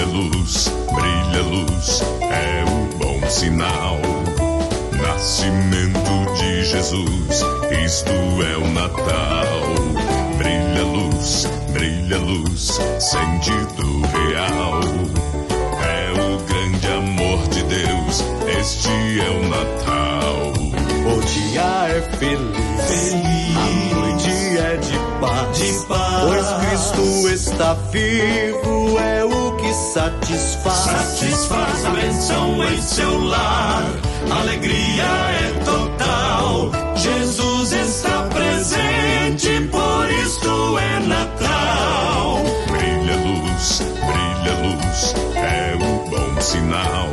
brilha luz, é o bom sinal. Nascimento de Jesus, isto é o Natal. Brilha luz, sentido real. É o grande amor de Deus, este é o Natal. O dia é feliz, a noite é de paz, pois Cristo está vivo, é o que satisfaz a bênção em seu lar, alegria é total, Jesus está presente, por isto é Natal. Brilha luz, é o bom sinal.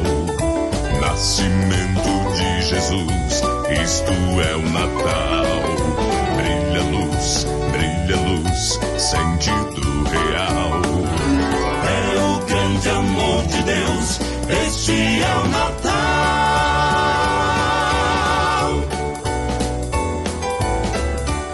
Nascimento de Jesus, isto é o Natal. Brilha luz, sentido real. É o grande amor de Deus, este é o Natal.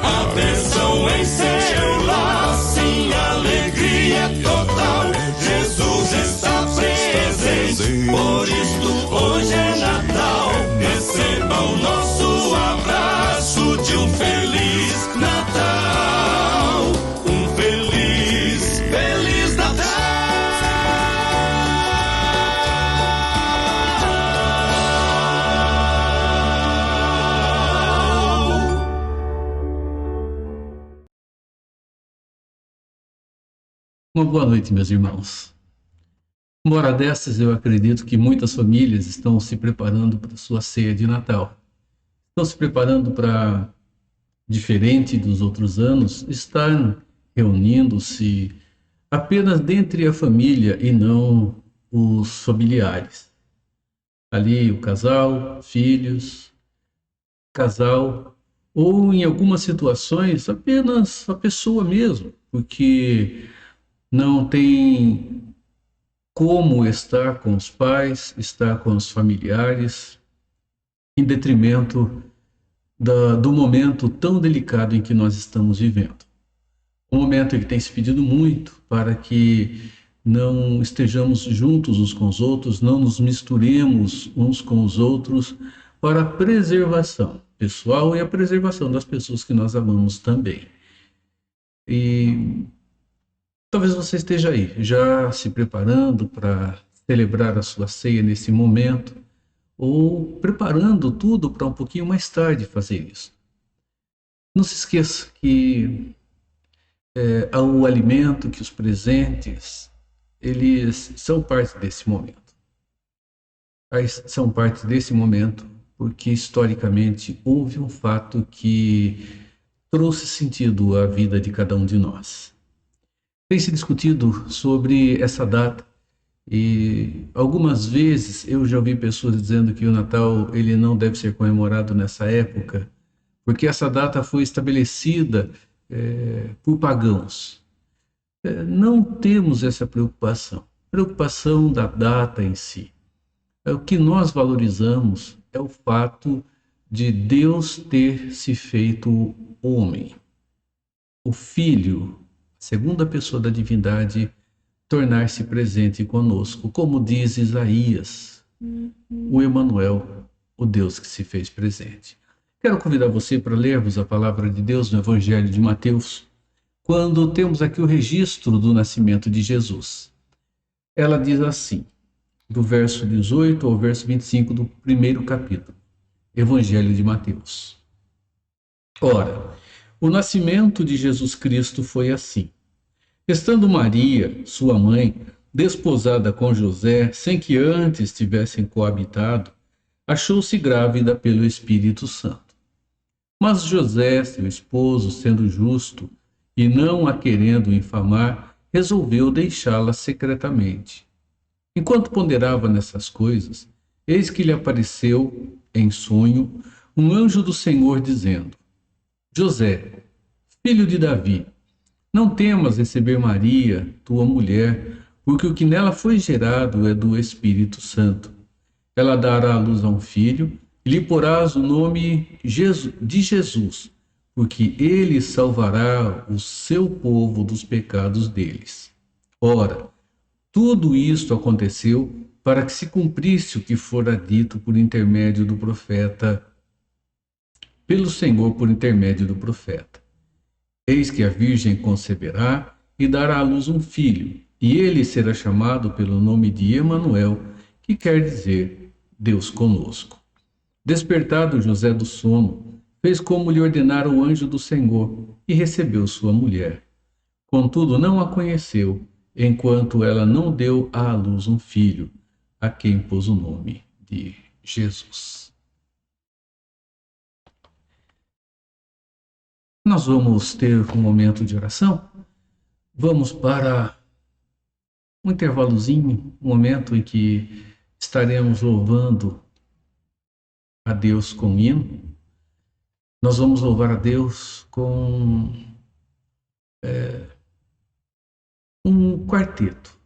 A bênção em seu lar, sim, alegria total. Jesus está presente, por isto hoje é Natal. Receba o nosso abraço de um Feliz Natal. Um Feliz Natal. Uma boa noite, meus irmãos. Uma hora dessas, eu acredito que muitas famílias estão se preparando para a sua ceia de Natal. Estão se preparando para, diferente dos outros anos, estar reunindo-se apenas dentre a família e não os familiares. Ali o casal, filhos, casal, ou em algumas situações apenas a pessoa mesmo, porque não tem como estar com os pais, estar com os familiares, em detrimento do momento tão delicado em que nós estamos vivendo. Um momento em que tem se pedido muito para que não estejamos juntos uns com os outros, não nos misturemos uns com os outros, para a preservação pessoal e a preservação das pessoas que nós amamos também. E talvez você esteja aí, já se preparando para celebrar a sua ceia nesse momento, ou preparando tudo para um pouquinho mais tarde fazer isso. Não se esqueça que o alimento, que os presentes, eles são parte desse momento. São parte desse momento porque, historicamente, houve um fato que trouxe sentido à vida de cada um de nós. Tem se discutido sobre essa data e algumas vezes eu já ouvi pessoas dizendo que o Natal ele não deve ser comemorado nessa época porque essa data foi estabelecida por pagãos. Não temos essa preocupação da data em si. O que nós valorizamos é o fato de Deus ter se feito homem. O Filho, segunda pessoa da divindade, tornar-se presente conosco, como diz Isaías, o Emanuel, o Deus que se fez presente. Quero convidar você para lermos a palavra de Deus no Evangelho de Mateus, quando temos aqui o registro do nascimento de Jesus. Ela diz assim, do verso 18 ao verso 25 do primeiro capítulo, Evangelho de Mateus. Ora, o nascimento de Jesus Cristo foi assim. Estando Maria, sua mãe, desposada com José, sem que antes tivessem coabitado, achou-se grávida pelo Espírito Santo. Mas José, seu esposo, sendo justo e não a querendo infamar, resolveu deixá-la secretamente. Enquanto ponderava nessas coisas, eis que lhe apareceu, em sonho, um anjo do Senhor dizendo: José, filho de Davi, não temas receber Maria, tua mulher, porque o que nela foi gerado é do Espírito Santo. Ela dará à luz a um filho, e lhe porás o nome de Jesus, porque ele salvará o seu povo dos pecados deles. Ora, Tudo isto aconteceu para que se cumprisse o que fora dito por intermédio do profeta, pelo Senhor por intermédio do profeta. Eis que a Virgem conceberá e dará à luz um filho, e ele será chamado pelo nome de Emanuel, que quer dizer Deus conosco. Despertado José do sono, fez como lhe ordenara o anjo do Senhor e recebeu sua mulher. Contudo, não a conheceu, enquanto ela não deu à luz um filho, a quem pôs o nome de Jesus. Nós vamos ter um momento de oração. Vamos para um intervalozinho, um momento em que estaremos louvando a Deus com hino. Nós vamos louvar a Deus com um quarteto,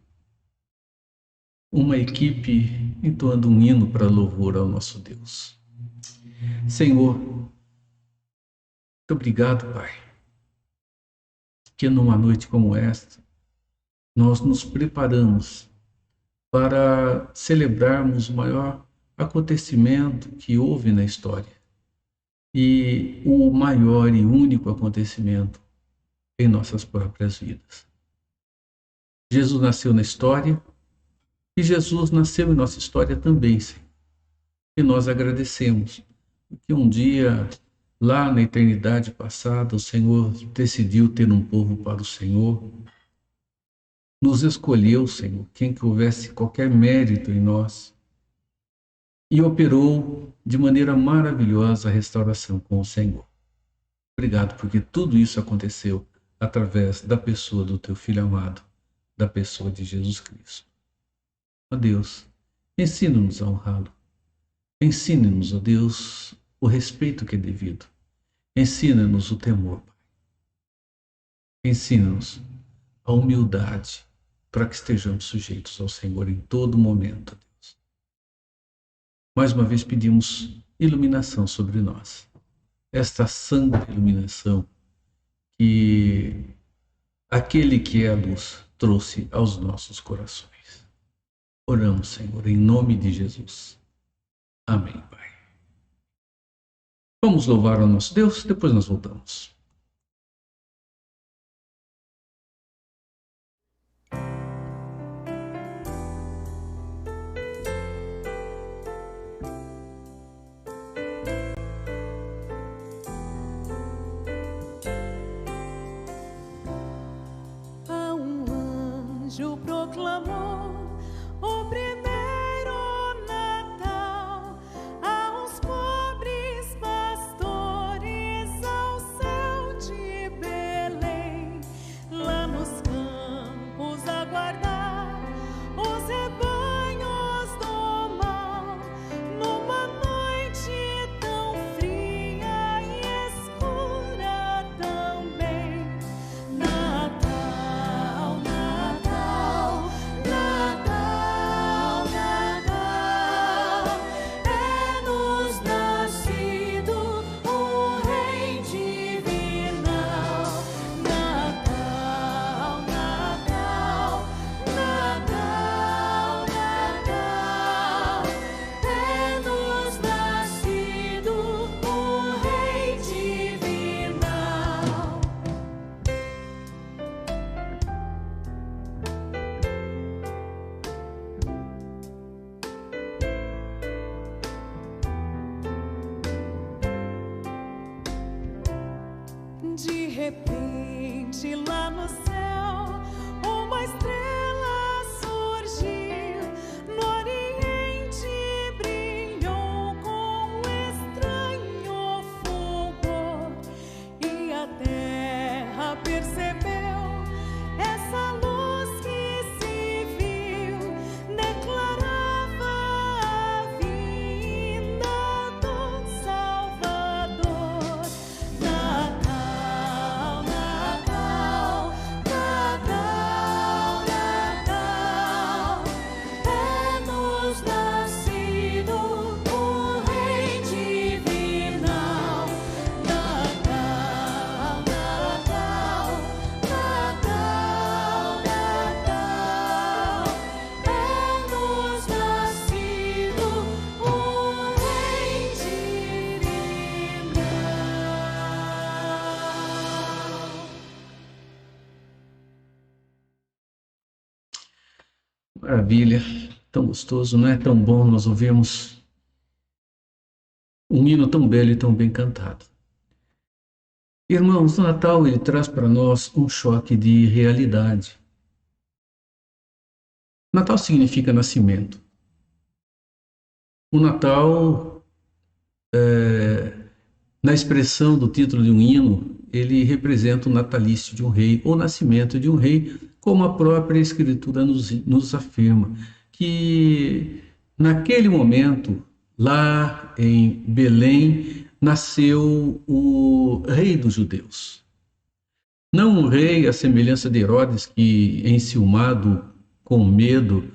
uma equipe entoando um hino para louvor ao nosso Deus. Senhor, muito obrigado, Pai, que numa noite como esta, nós nos preparamos para celebrarmos o maior acontecimento que houve na história e o maior e único acontecimento em nossas próprias vidas. Jesus nasceu na história e Jesus nasceu em nossa história também, Senhor. E nós agradecemos, porque um dia, lá na eternidade passada, o Senhor decidiu ter um povo para o Senhor. Nos escolheu, Senhor, quem que houvesse qualquer mérito em nós. E operou de maneira maravilhosa a restauração com o Senhor. Obrigado, porque tudo isso aconteceu através da pessoa do Teu Filho amado, da pessoa de Jesus Cristo. Ó Deus, ensina-nos a honrá-lo. Ensine-nos, ó Deus, o respeito que é devido. Ensina-nos o temor, Pai. Ensina-nos a humildade para que estejamos sujeitos ao Senhor em todo momento, ó Deus. Mais uma vez pedimos iluminação sobre nós. Esta santa iluminação que aquele que é a luz trouxe aos nossos corações. Oramos, Senhor, em nome de Jesus. Amém, Pai. Vamos louvar ao nosso Deus, depois nós voltamos. A um anjo proclamou o primeiro Natal aos pobres pastores ao céu de Belém, lá nos campos aguardar os rebanhos do mal, numa noite tão fria e escura também. Natal, Natal, Natal, Natal, é-nos nascido o Rei divinal. Natal, Natal, Natal, Natal, é-nos nascido o Rei divinal. De repente, lá no céu, uma estrela surgiu. No Oriente brilhou com estranho fulgor, e a terra percebeu essa luz que se viu, declarava a vinda do Salvador. Natal, Natal, Natal, Maravilha, tão gostoso, não é? Tão bom nós ouvirmos um hino tão belo e tão bem cantado. Irmãos, o Natal ele traz para nós um choque de realidade. Natal significa nascimento. O Natal, na expressão do título de um hino, ele representa o natalício de um rei, ou o nascimento de um rei, como a própria Escritura nos afirma, que naquele momento, lá em Belém, nasceu o rei dos judeus. Não um rei à semelhança de Herodes, que, enciumado, com medo,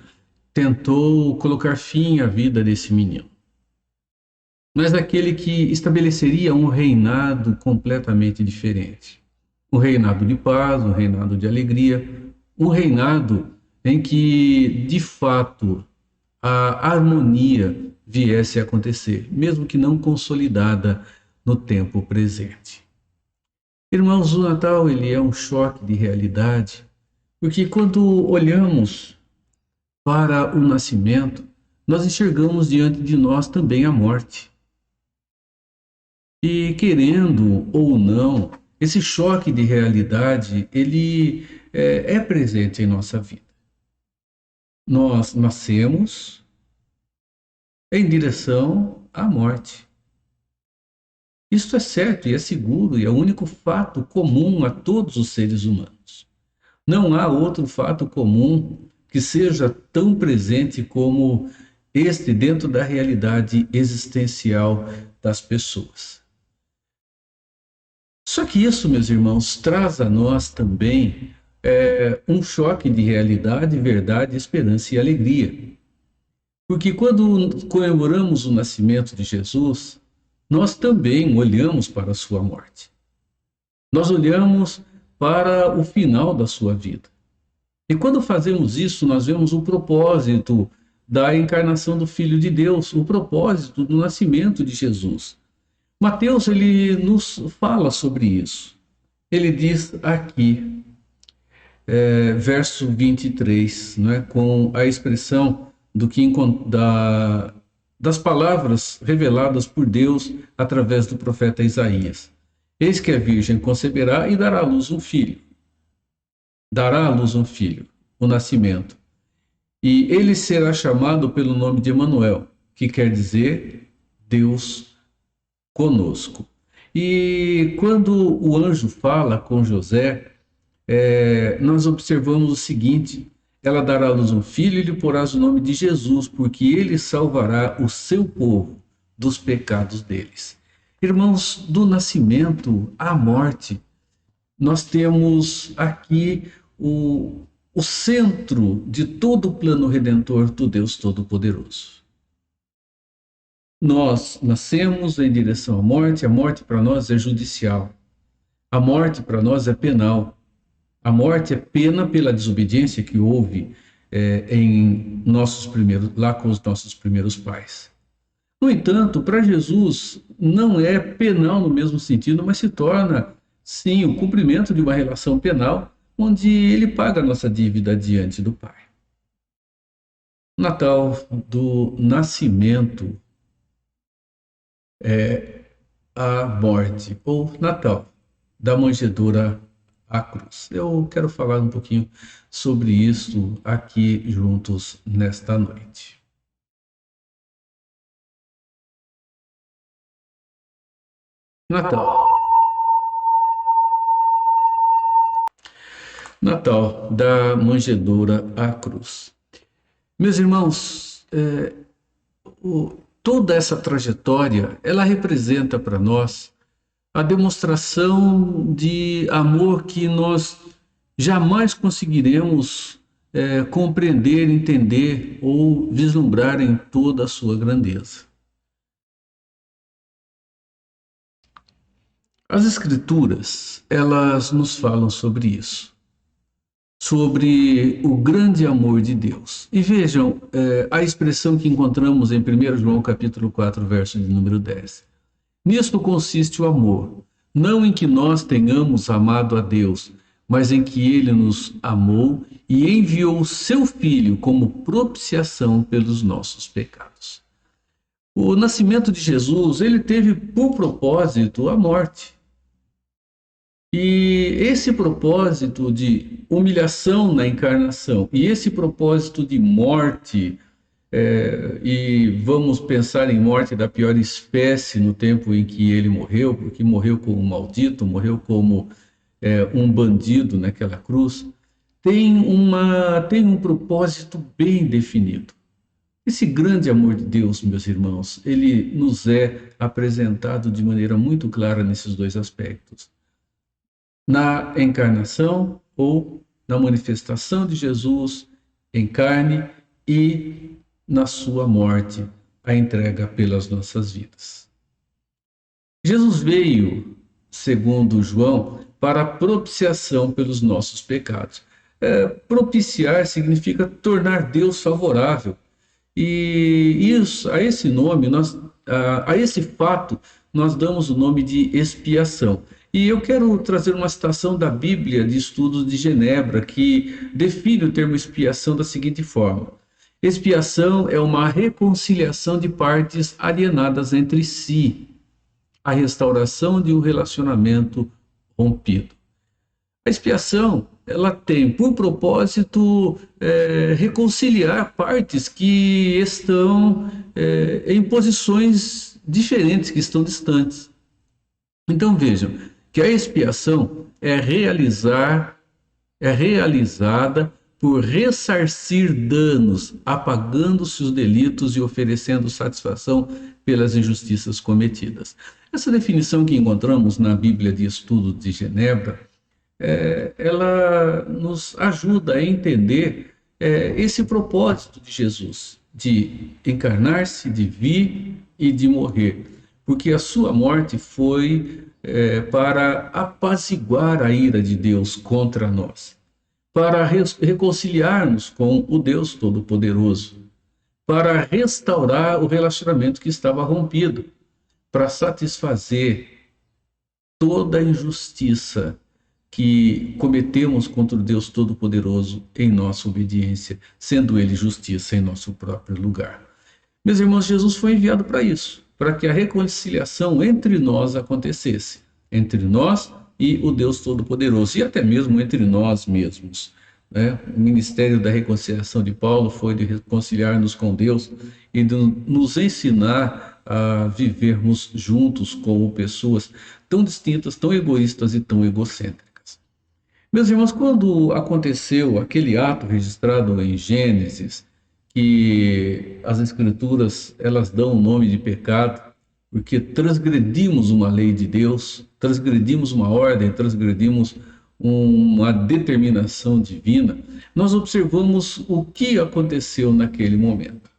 tentou colocar fim à vida desse menino, mas aquele que estabeleceria um reinado completamente diferente. Um reinado de paz, um reinado de alegria, um reinado em que, de fato, a harmonia viesse a acontecer, mesmo que não consolidada no tempo presente. Irmãos, o Natal ele é um choque de realidade, porque quando olhamos para o nascimento, nós enxergamos diante de nós também a morte. E querendo ou não, esse choque de realidade, ele é presente em nossa vida. Nós nascemos em direção à morte. Isto é certo e é seguro e é o único fato comum a todos os seres humanos. Não há outro fato comum que seja tão presente como este dentro da realidade existencial das pessoas. Só que isso, meus irmãos, traz a nós também um choque de realidade, verdade, esperança e alegria. Porque quando comemoramos o nascimento de Jesus, nós também olhamos para a sua morte. Nós olhamos para o final da sua vida. E quando fazemos isso, nós vemos o propósito da encarnação do Filho de Deus, o propósito do nascimento de Jesus. Mateus, ele nos fala sobre isso. Ele diz aqui, verso 23, não é, com a expressão das palavras reveladas por Deus através do profeta Isaías. Eis que a virgem conceberá e dará à luz um filho. Dará à luz um filho, o nascimento. E ele será chamado pelo nome de Emanuel, que quer dizer Deus conosco. E quando o anjo fala com José, nós observamos o seguinte: ela dará à luz um filho e lhe porás o nome de Jesus, porque ele salvará o seu povo dos pecados deles. Irmãos, do nascimento à morte, nós temos aqui o centro de todo o plano redentor do Deus Todo-Poderoso. Nós nascemos em direção à morte, a morte para nós é judicial, a morte para nós é penal. A morte é pena pela desobediência que houve lá com os nossos primeiros pais. No entanto, para Jesus não é penal no mesmo sentido, mas se torna, sim, o cumprimento de uma relação penal, onde ele paga a nossa dívida diante do Pai. O Natal do nascimento é a morte, ou Natal da manjedoura à cruz. Eu quero falar um pouquinho sobre isso aqui juntos nesta noite. Natal da manjedoura à cruz. Meus irmãos, toda essa trajetória, ela representa para nós a demonstração de amor que nós jamais conseguiremos compreender, entender ou vislumbrar em toda a sua grandeza. As Escrituras, elas nos falam sobre isso, sobre o grande amor de Deus. E vejam a expressão que encontramos em 1 João capítulo 4, verso de número 10. Nisto consiste o amor, não em que nós tenhamos amado a Deus, mas em que ele nos amou e enviou o seu Filho como propiciação pelos nossos pecados. O nascimento de Jesus, ele teve por propósito a morte. E esse propósito de humilhação na encarnação e esse propósito de morte, e vamos pensar em morte da pior espécie no tempo em que ele morreu, porque morreu como um maldito, morreu como um bandido naquela cruz, tem um propósito bem definido. Esse grande amor de Deus, meus irmãos, ele nos é apresentado de maneira muito clara nesses dois aspectos. Na encarnação ou na manifestação de Jesus em carne e na sua morte, a entrega pelas nossas vidas. Jesus veio, segundo João, para a propiciação pelos nossos pecados. Propiciar significa tornar Deus favorável. E isso, a esse nome, a esse fato, nós damos o nome de expiação. E eu quero trazer uma citação da Bíblia de Estudos de Genebra, que define o termo expiação da seguinte forma: expiação é uma reconciliação de partes alienadas entre si, a restauração de um relacionamento rompido. A expiação, ela tem por propósito reconciliar partes que estão em posições diferentes, que estão distantes. Então vejam que a expiação é realizada por ressarcir danos, apagando-se os delitos e oferecendo satisfação pelas injustiças cometidas. Essa definição que encontramos na Bíblia de Estudo de Genebra, ela nos ajuda a entender esse propósito de Jesus, de encarnar-se, de vir e de morrer, porque a sua morte foi para apaziguar a ira de Deus contra nós, para reconciliar-nos com o Deus Todo-Poderoso, para restaurar o relacionamento que estava rompido, para satisfazer toda a injustiça que cometemos contra o Deus Todo-Poderoso em nossa obediência, sendo Ele justiça em nosso próprio lugar. Meus irmãos, Jesus foi enviado para isso, para que a reconciliação entre nós acontecesse, entre nós e o Deus Todo-Poderoso, e até mesmo entre nós mesmos. O ministério da reconciliação de Paulo foi de reconciliar-nos com Deus e de nos ensinar a vivermos juntos como pessoas tão distintas, tão egoístas e tão egocêntricas. Meus irmãos, quando aconteceu aquele ato registrado em Gênesis, que as Escrituras elas dão o nome de pecado, porque transgredimos uma lei de Deus, transgredimos uma ordem, transgredimos uma determinação divina, nós observamos o que aconteceu naquele momento.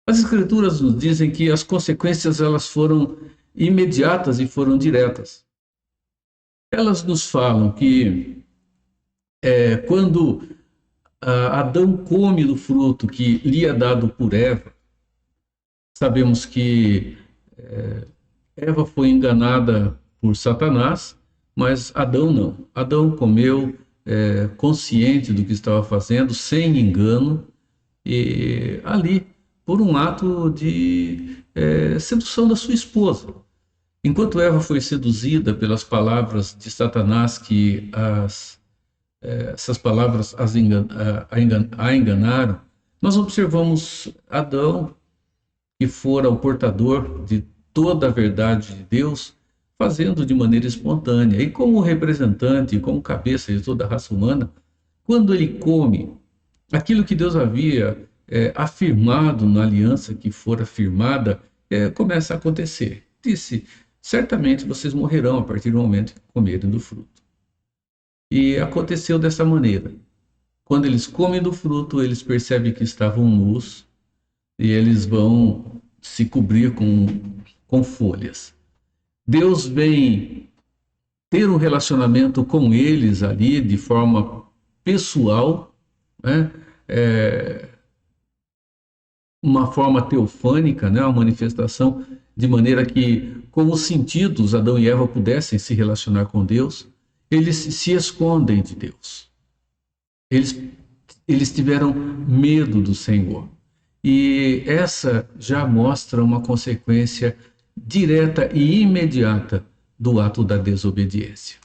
As Escrituras nos dizem que as consequências elas foram imediatas e foram diretas. Elas nos falam que quando Adão come do fruto que lhe é dado por Eva, sabemos que Eva foi enganada por Satanás, mas Adão não. Adão comeu consciente do que estava fazendo, sem engano, e ali, por um ato de sedução da sua esposa. Enquanto Eva foi seduzida pelas palavras de Satanás, que essas palavras a enganaram, nós observamos Adão, que fora o portador de toda a verdade de Deus, fazendo de maneira espontânea. E como representante, como cabeça de toda a raça humana, quando ele come aquilo que Deus havia afirmado na aliança que fora firmada, começa a acontecer. Disse: certamente vocês morrerão a partir do momento que comerem do fruto. E aconteceu dessa maneira. Quando eles comem do fruto, eles percebem que estavam nus e eles vão se cobrir com folhas. Deus vem ter um relacionamento com eles ali de forma pessoal, uma forma teofânica, uma manifestação de maneira que, com os sentidos, Adão e Eva pudessem se relacionar com Deus. eles se escondem de Deus. Eles tiveram medo do Senhor. E essa já mostra uma consequência direta e imediata do ato da desobediência.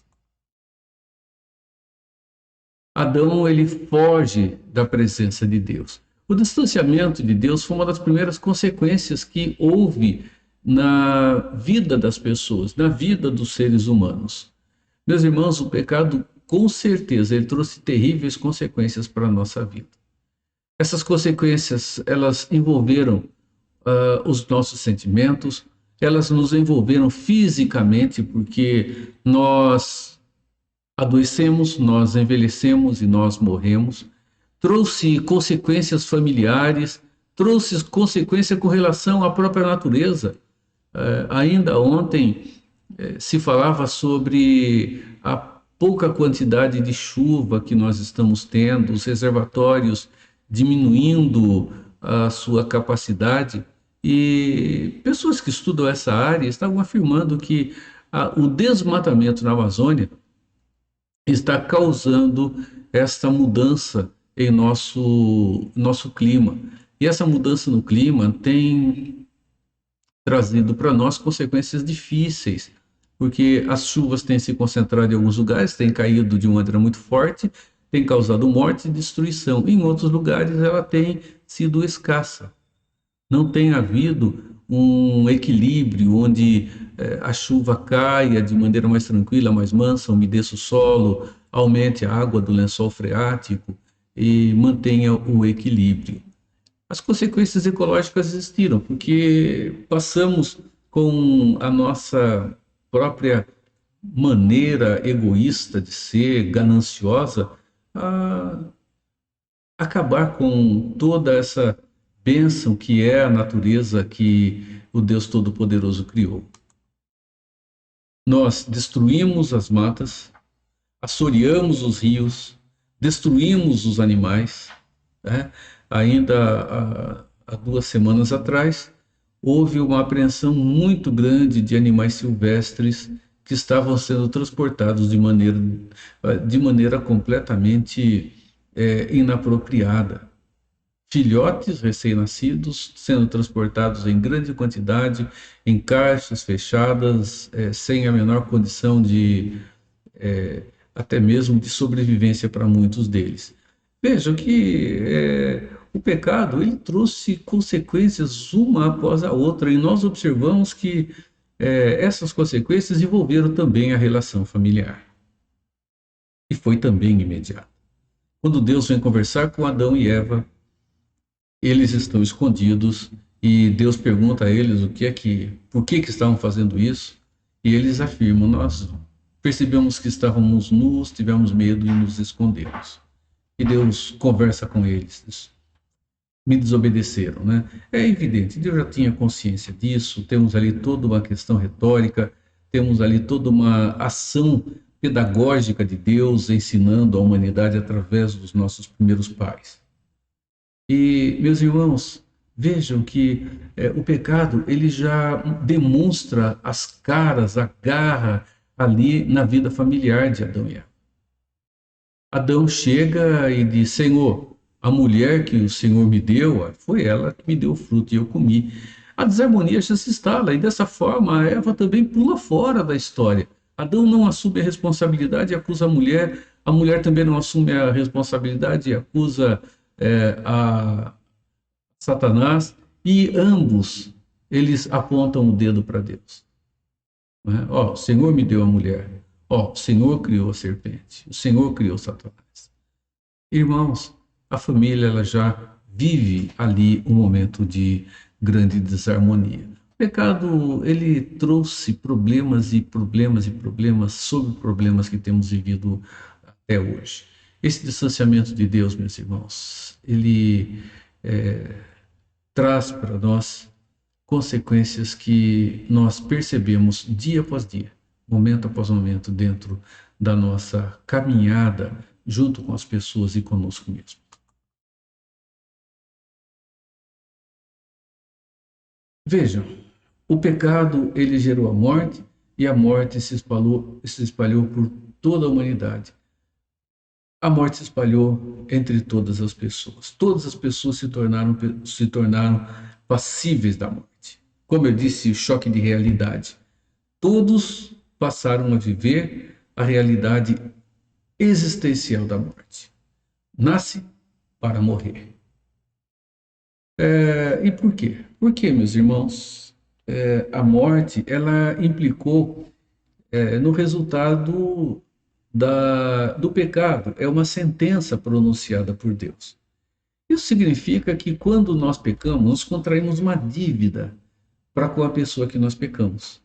Adão, ele foge da presença de Deus. O distanciamento de Deus foi uma das primeiras consequências que houve na vida das pessoas, na vida dos seres humanos. Meus irmãos, o pecado, com certeza, ele trouxe terríveis consequências para a nossa vida. Essas consequências, elas envolveram os nossos sentimentos, elas nos envolveram fisicamente, porque nós adoecemos, nós envelhecemos e nós morremos. Trouxe consequências familiares, trouxe consequência com relação à própria natureza. Ainda ontem se falava sobre a pouca quantidade de chuva que nós estamos tendo, os reservatórios diminuindo a sua capacidade, e pessoas que estudam essa área estavam afirmando que o desmatamento na Amazônia está causando esta mudança em nosso clima. E essa mudança no clima tem trazido para nós consequências difíceis, porque as chuvas têm se concentrado em alguns lugares, têm caído de uma maneira muito forte, tem causado morte e destruição. Em outros lugares ela tem sido escassa. Não tem havido um equilíbrio onde a chuva caia de maneira mais tranquila, mais mansa, umedeça o solo, aumente a água do lençol freático e mantenha o equilíbrio. As consequências ecológicas existiram, porque passamos com a nossa própria maneira egoísta de ser, gananciosa, a acabar com toda essa bênção que é a natureza que o Deus Todo-Poderoso criou. Nós destruímos as matas, assoreamos os rios, destruímos os animais, né? Ainda há 2 semanas atrás, houve uma apreensão muito grande de animais silvestres que estavam sendo transportados de maneira completamente inapropriada. Filhotes recém-nascidos sendo transportados em grande quantidade, em caixas fechadas, sem a menor condição de, até mesmo de sobrevivência para muitos deles. Vejam que o pecado, ele trouxe consequências uma após a outra, e nós observamos que essas consequências envolveram também a relação familiar. E foi também imediato. Quando Deus vem conversar com Adão e Eva, eles estão escondidos e Deus pergunta a eles por que estavam fazendo isso, e eles afirmam: nós percebemos que estávamos nus, tivemos medo e nos escondemos. E Deus conversa com eles. Me desobedeceram, né? É evidente, Deus já tinha consciência disso. Temos ali toda uma questão retórica, temos ali toda uma ação pedagógica de Deus ensinando a humanidade através dos nossos primeiros pais. E, meus irmãos, vejam que o pecado, ele já demonstra as caras, a garra ali na vida familiar de Adão e Eva. Adão chega e diz: Senhor, a mulher que o Senhor me deu, foi ela que me deu o fruto e eu comi. A desarmonia já se instala, e dessa forma a Eva também pula fora da história. Adão não assume a responsabilidade e acusa a mulher também não assume a responsabilidade e acusa a Satanás, e ambos eles apontam o dedo para Deus. Né? O Senhor me deu a mulher, o Senhor criou a serpente, o Senhor criou Satanás. Irmãos, a família ela já vive ali um momento de grande desarmonia. O pecado, ele trouxe problemas e problemas e problemas sobre problemas que temos vivido até hoje. Esse distanciamento de Deus, meus irmãos, ele traz para nós consequências que nós percebemos dia após dia, momento após momento, dentro da nossa caminhada junto com as pessoas e conosco mesmo. Vejam, o pecado, ele gerou a morte, e a morte se espalhou por toda a humanidade. A morte se espalhou entre todas as pessoas. Todas as pessoas se tornaram passíveis da morte. Como eu disse, o choque de realidade. Todos passaram a viver a realidade existencial da morte. Nasce para morrer. E por quê? Porque, meus irmãos, a morte ela implicou no resultado do pecado. É uma sentença pronunciada por Deus. Isso significa que quando nós pecamos, nós contraímos uma dívida para com a pessoa que nós pecamos.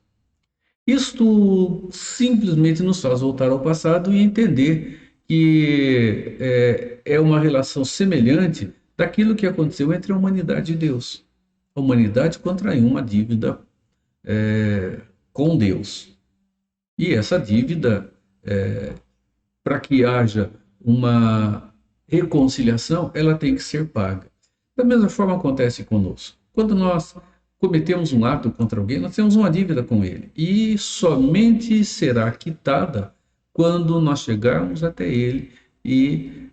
Isto simplesmente nos faz voltar ao passado e entender que é uma relação semelhante daquilo que aconteceu entre a humanidade e Deus. A humanidade contraiu uma dívida com Deus. E essa dívida, para que haja uma reconciliação, ela tem que ser paga. Da mesma forma acontece conosco. Quando nós cometemos um ato contra alguém, nós temos uma dívida com ele. E somente será quitada quando nós chegarmos até ele e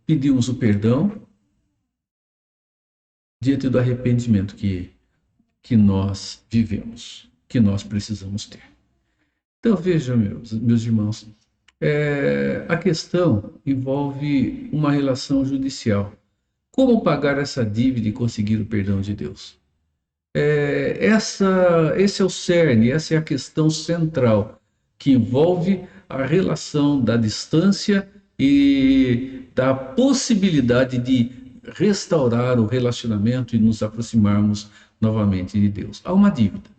pedirmos o perdão diante do arrependimento que nós vivemos, que nós precisamos ter. Então, vejam, meus irmãos, a questão envolve uma relação judicial. Como pagar essa dívida e conseguir o perdão de Deus? Esse é o cerne, essa é a questão central, que envolve a relação da distância e da possibilidade de restaurar o relacionamento e nos aproximarmos novamente de Deus. Há uma dívida.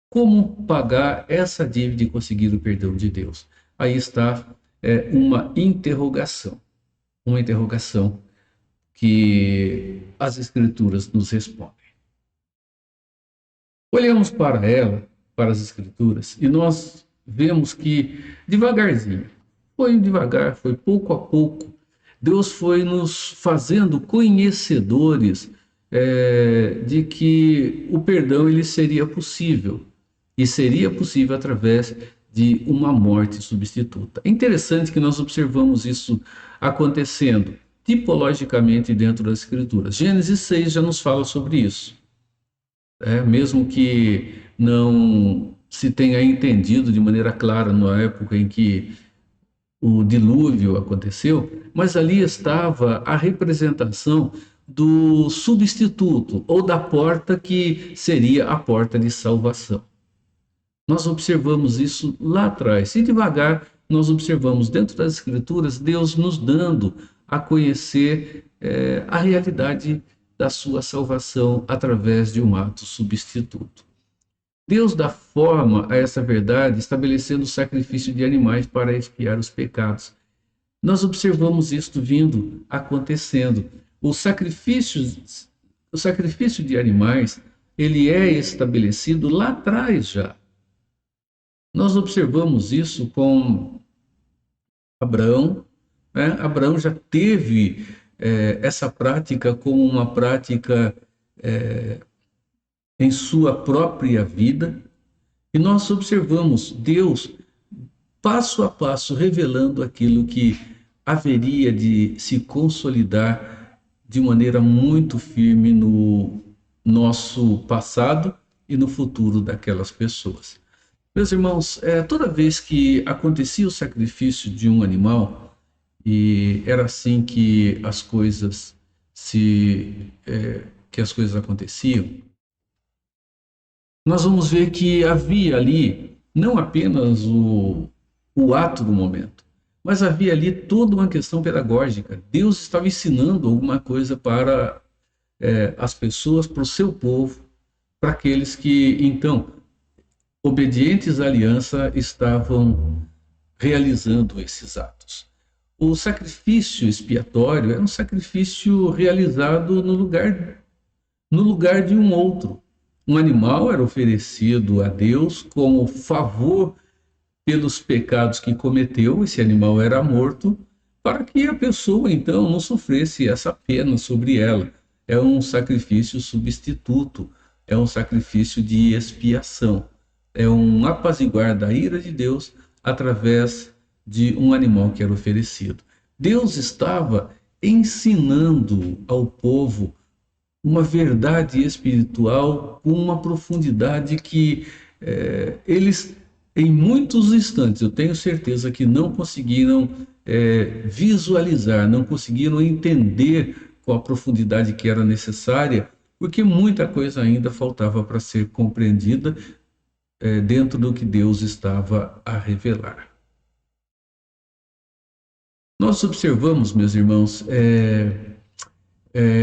Como pagar essa dívida e conseguir o perdão de Deus? Aí está uma interrogação que as Escrituras nos respondem. Olhamos para ela, para as Escrituras, e nós vemos que devagarzinho, foi devagar, foi pouco a pouco, Deus foi nos fazendo conhecedores de que o perdão ele seria possível, e seria possível através de uma morte substituta. É interessante que nós observamos isso acontecendo tipologicamente dentro das Escrituras. Gênesis 6 já nos fala sobre isso. Mesmo que não se tenha entendido de maneira clara na época em que o dilúvio aconteceu, mas ali estava a representação do substituto, ou da porta que seria a porta de salvação. Nós observamos isso lá atrás, e devagar nós observamos dentro das Escrituras Deus nos dando a conhecer a realidade da sua salvação através de um ato substituto. Deus dá forma a essa verdade estabelecendo o sacrifício de animais para expiar os pecados. Nós observamos isto acontecendo. O sacrifício de animais, ele é estabelecido lá atrás já. Nós observamos isso com Abraão. Abraão já teve essa prática como uma prática em sua própria vida, e nós observamos Deus passo a passo revelando aquilo que haveria de se consolidar de maneira muito firme no nosso passado e no futuro daquelas pessoas. Meus irmãos, toda vez que acontecia o sacrifício de um animal, e era assim que as coisas aconteciam, nós vamos ver que havia ali não apenas o ato do momento, mas havia ali toda uma questão pedagógica. Deus estava ensinando alguma coisa para as pessoas, para o seu povo, para aqueles que, então, obedientes à aliança, estavam realizando esses atos. O sacrifício expiatório era um sacrifício realizado no lugar de um outro. Um animal era oferecido a Deus como favor pelos pecados que cometeu. Esse animal era morto para que a pessoa, então, não sofresse essa pena sobre ela. É um sacrifício substituto, é um sacrifício de expiação. é um apaziguar da ira de Deus através de um animal que era oferecido. Deus estava ensinando ao povo uma verdade espiritual com uma profundidade que eles, em muitos instantes, eu tenho certeza que não conseguiram visualizar, não conseguiram entender com a profundidade que era necessária, porque muita coisa ainda faltava para ser compreendida dentro do que Deus estava a revelar. Nós observamos, meus irmãos,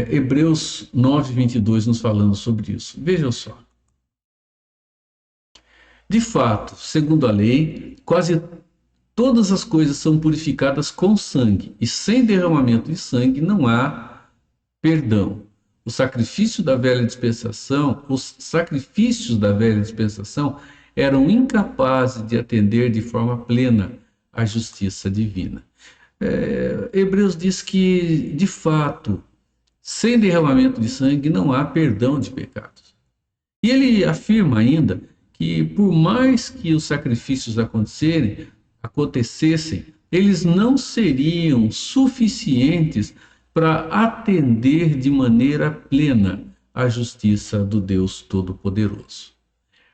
Hebreus 9, 22 nos falando sobre isso. Vejam só. De fato, segundo a lei, quase todas as coisas são purificadas com sangue, e sem derramamento de sangue não há perdão. Os sacrifícios da velha dispensação eram incapazes de atender de forma plena à justiça divina. Hebreus diz que, de fato, sem derramamento de sangue não há perdão de pecados. E ele afirma ainda que, por mais que os sacrifícios acontecessem, eles não seriam suficientes para atender de maneira plena à justiça do Deus Todo-Poderoso.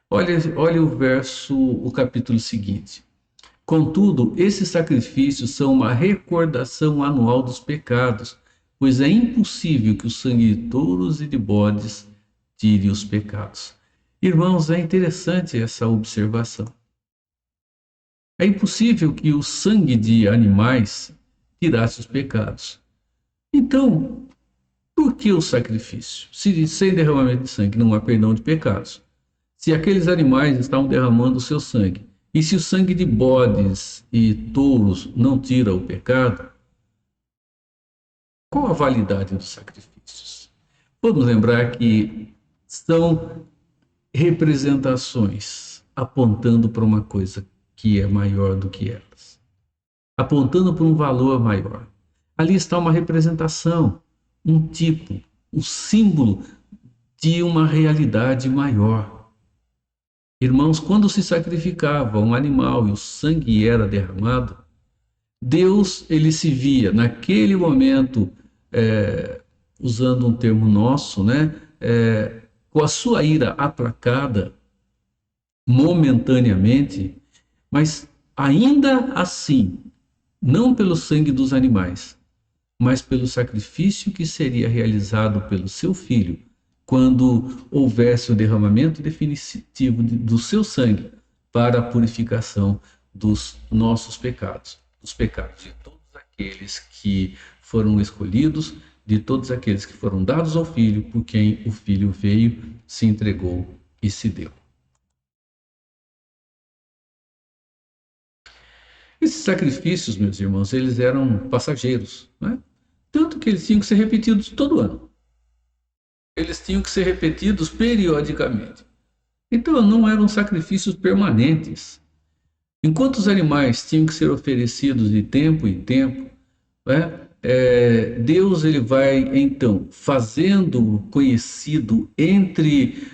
Olha o capítulo seguinte. Contudo, esses sacrifícios são uma recordação anual dos pecados, pois é impossível que o sangue de touros e de bodes tire os pecados. Irmãos, é interessante essa observação. É impossível que o sangue de animais tirasse os pecados. Então, por que o sacrifício? Se sem derramamento de sangue não há perdão de pecados, se aqueles animais estavam derramando o seu sangue, e se o sangue de bodes e touros não tira o pecado, qual a validade dos sacrifícios? Vamos lembrar que são representações apontando para uma coisa que é maior do que elas, apontando para um valor maior. Ali está uma representação, um tipo, um símbolo de uma realidade maior. Irmãos, quando se sacrificava um animal e o sangue era derramado, Deus, ele se via naquele momento, usando um termo nosso, com a sua ira aplacada momentaneamente, mas ainda assim, não pelo sangue dos animais, mas pelo sacrifício que seria realizado pelo seu filho, quando houvesse o derramamento definitivo do seu sangue para a purificação dos nossos pecados, dos pecados de todos aqueles que foram escolhidos, de todos aqueles que foram dados ao Filho, por quem o Filho veio, se entregou e se deu. Esses sacrifícios, meus irmãos, eles eram passageiros, né? Tanto que eles tinham que ser repetidos todo ano. Eles tinham que ser repetidos periodicamente. Então, não eram sacrifícios permanentes. Enquanto os animais tinham que ser oferecidos de tempo em tempo, Deus ele vai, então, fazendo conhecido entre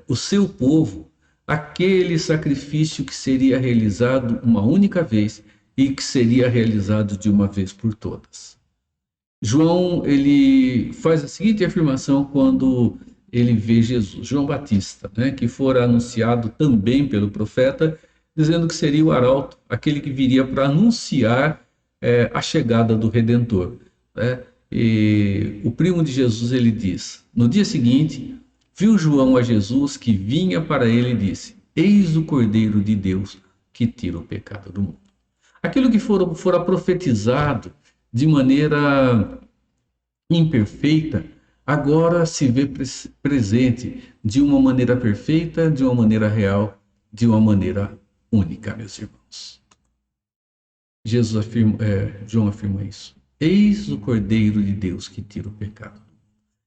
o seu povo aquele sacrifício que seria realizado uma única vez e que seria realizado de uma vez por todas. João, ele faz a seguinte afirmação quando ele vê Jesus, João Batista, que fora anunciado também pelo profeta, dizendo que seria o arauto, aquele que viria para anunciar a chegada do Redentor. E o primo de Jesus, ele diz, no dia seguinte, viu João a Jesus que vinha para ele e disse, eis o Cordeiro de Deus que tira o pecado do mundo. Aquilo que fora profetizado de maneira imperfeita, agora se vê presente de uma maneira perfeita, de uma maneira real, de uma maneira única, meus irmãos. João afirma isso. Eis o Cordeiro de Deus que tira o pecado.